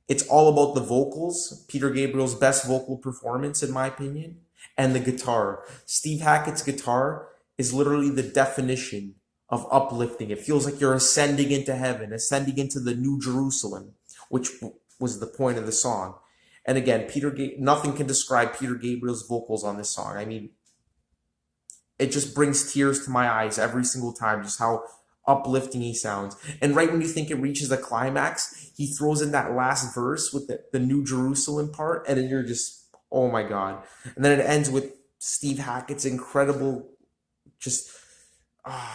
it's all about the vocals, Peter Gabriel's best vocal performance, in my opinion, and the guitar. Steve Hackett's guitar is literally the definition of uplifting. It feels like you're ascending into heaven, ascending into the New Jerusalem, which was the point of the song. And again, nothing can describe Peter Gabriel's vocals on this song. I mean, it just brings tears to my eyes every single time, just how uplifting he sounds. And right when you think it reaches a climax, he throws in that last verse with the New Jerusalem part, and then you're just, oh my God. And then it ends with Steve Hackett's incredible, just,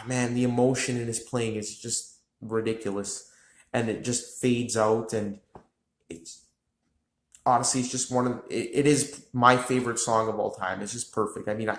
man, the emotion in his playing is just ridiculous. And it just fades out, and it's honestly, it's just it is my favorite song of all time. It's just perfect. I mean,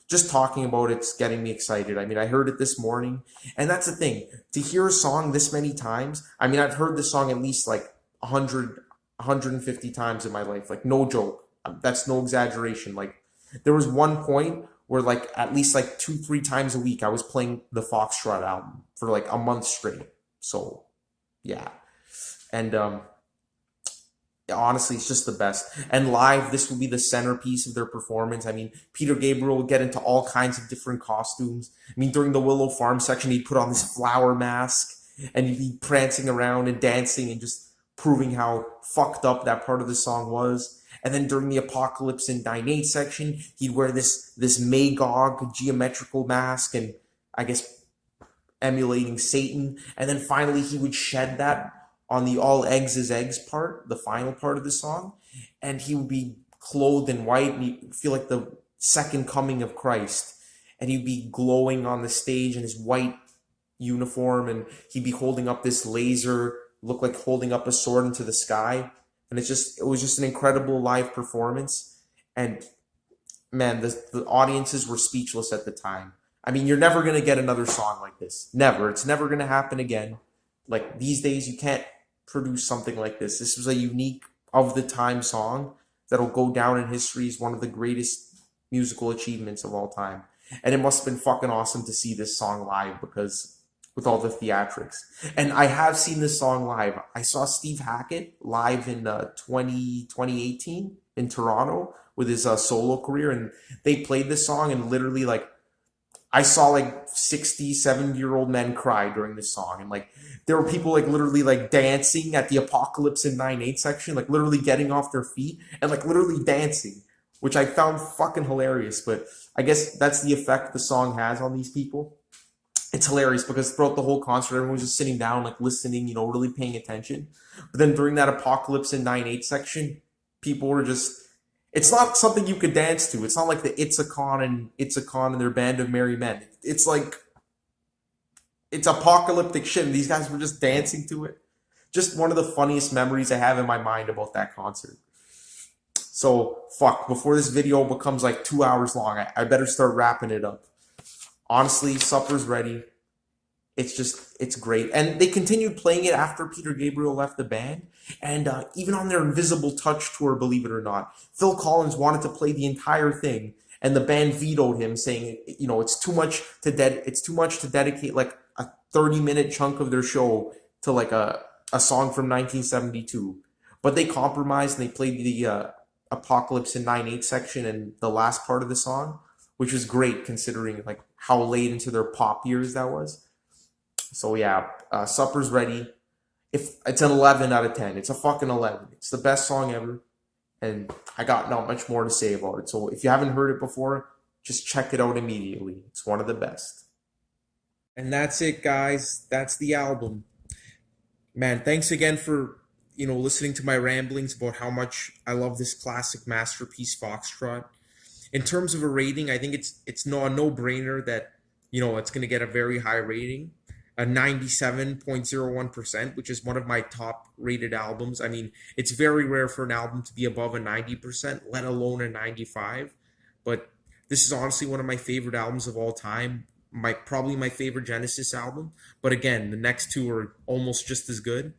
just talking about it's getting me excited. I mean, I heard it this morning, and that's the thing. To hear a song this many times, I mean, I've heard this song at least like 100, 150 times in my life. Like, no joke. That's no exaggeration. Like, there was one point where like at least like 2-3 times a week, I was playing the Foxtrot album for like a month straight. So, yeah. And honestly, it's just the best. And live, this will be the centerpiece of their performance. I mean, Peter Gabriel would get into all kinds of different costumes. I mean, during the Willow Farm section, he'd put on this flower mask, and he'd be prancing around and dancing and just proving how fucked up that part of the song was. And then during the Apocalypse in 9/8 section, he'd wear this Magog geometrical mask, and I guess emulating Satan. And then finally, he would shed that on the All Eggs is Eggs part, the final part of the song, and he would be clothed in white, and you feel like the second coming of Christ, and he'd be glowing on the stage in his white uniform, and he'd be holding up this laser, look like holding up a sword into the sky, and it was just an incredible live performance. And man, the audiences were speechless at the time. I mean, you're never going to get another song like this. Never. It's never going to happen again. Like, these days, you can't produce something like this. This was a unique, of the time song that'll go down in history as one of the greatest musical achievements of all time. And it must have been fucking awesome to see this song live, because with all the theatrics. And I have seen this song live. I saw Steve Hackett live in 2018 in Toronto with his solo career, and they played this song, and literally, like, I saw like 60, 70-year-old men cry during this song. And like, there were people like literally like dancing at the Apocalypse in 9/8 section, like literally getting off their feet and like literally dancing, which I found fucking hilarious. But I guess that's the effect the song has on these people. It's hilarious because throughout the whole concert, everyone was just sitting down, like listening, you know, really paying attention. But then during that Apocalypse in 9/8 section, people were just, it's not something you could dance to. It's not like the It's a Con and their Band of Merry Men. It's like, it's apocalyptic shit, and these guys were just dancing to it. Just one of the funniest memories I have in my mind about that concert. So, fuck, before this video becomes like 2 hours long, I better start wrapping it up. Honestly, supper's ready. It's great. And they continued playing it after Peter Gabriel left the band. And even on their Invisible Touch tour, believe it or not, Phil Collins wanted to play the entire thing, and the band vetoed him, saying, you know, it's too much to dedicate like a 30-minute chunk of their show to like a song from 1972. But they compromised, and they played the Apocalypse in 9/8 section and the last part of the song, which was great considering like how late into their pop years that was. So yeah, supper's ready. If it's an 11 out of 10, it's a fucking 11. It's the best song ever, and I got not much more to say about it. So if you haven't heard it before, just check it out immediately. It's one of the best. And that's it, guys. That's the album. Man, thanks again for, you know, listening to my ramblings about how much I love this classic masterpiece, Foxtrot. In terms of a rating, I think it's a no-brainer that, you know, it's going to get a very high rating. A 97.01%, which is one of my top rated albums. I mean, it's very rare for an album to be above a 90%, let alone a 95. But this is honestly one of my favorite albums of all time. Probably my favorite Genesis album. But again, the next two are almost just as good.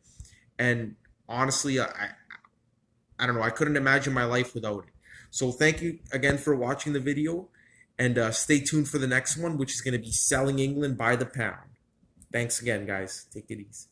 And honestly, I don't know, I couldn't imagine my life without it. So thank you again for watching the video, and stay tuned for the next one, which is going to be Selling England by the Pound. Thanks again, guys. Take it easy.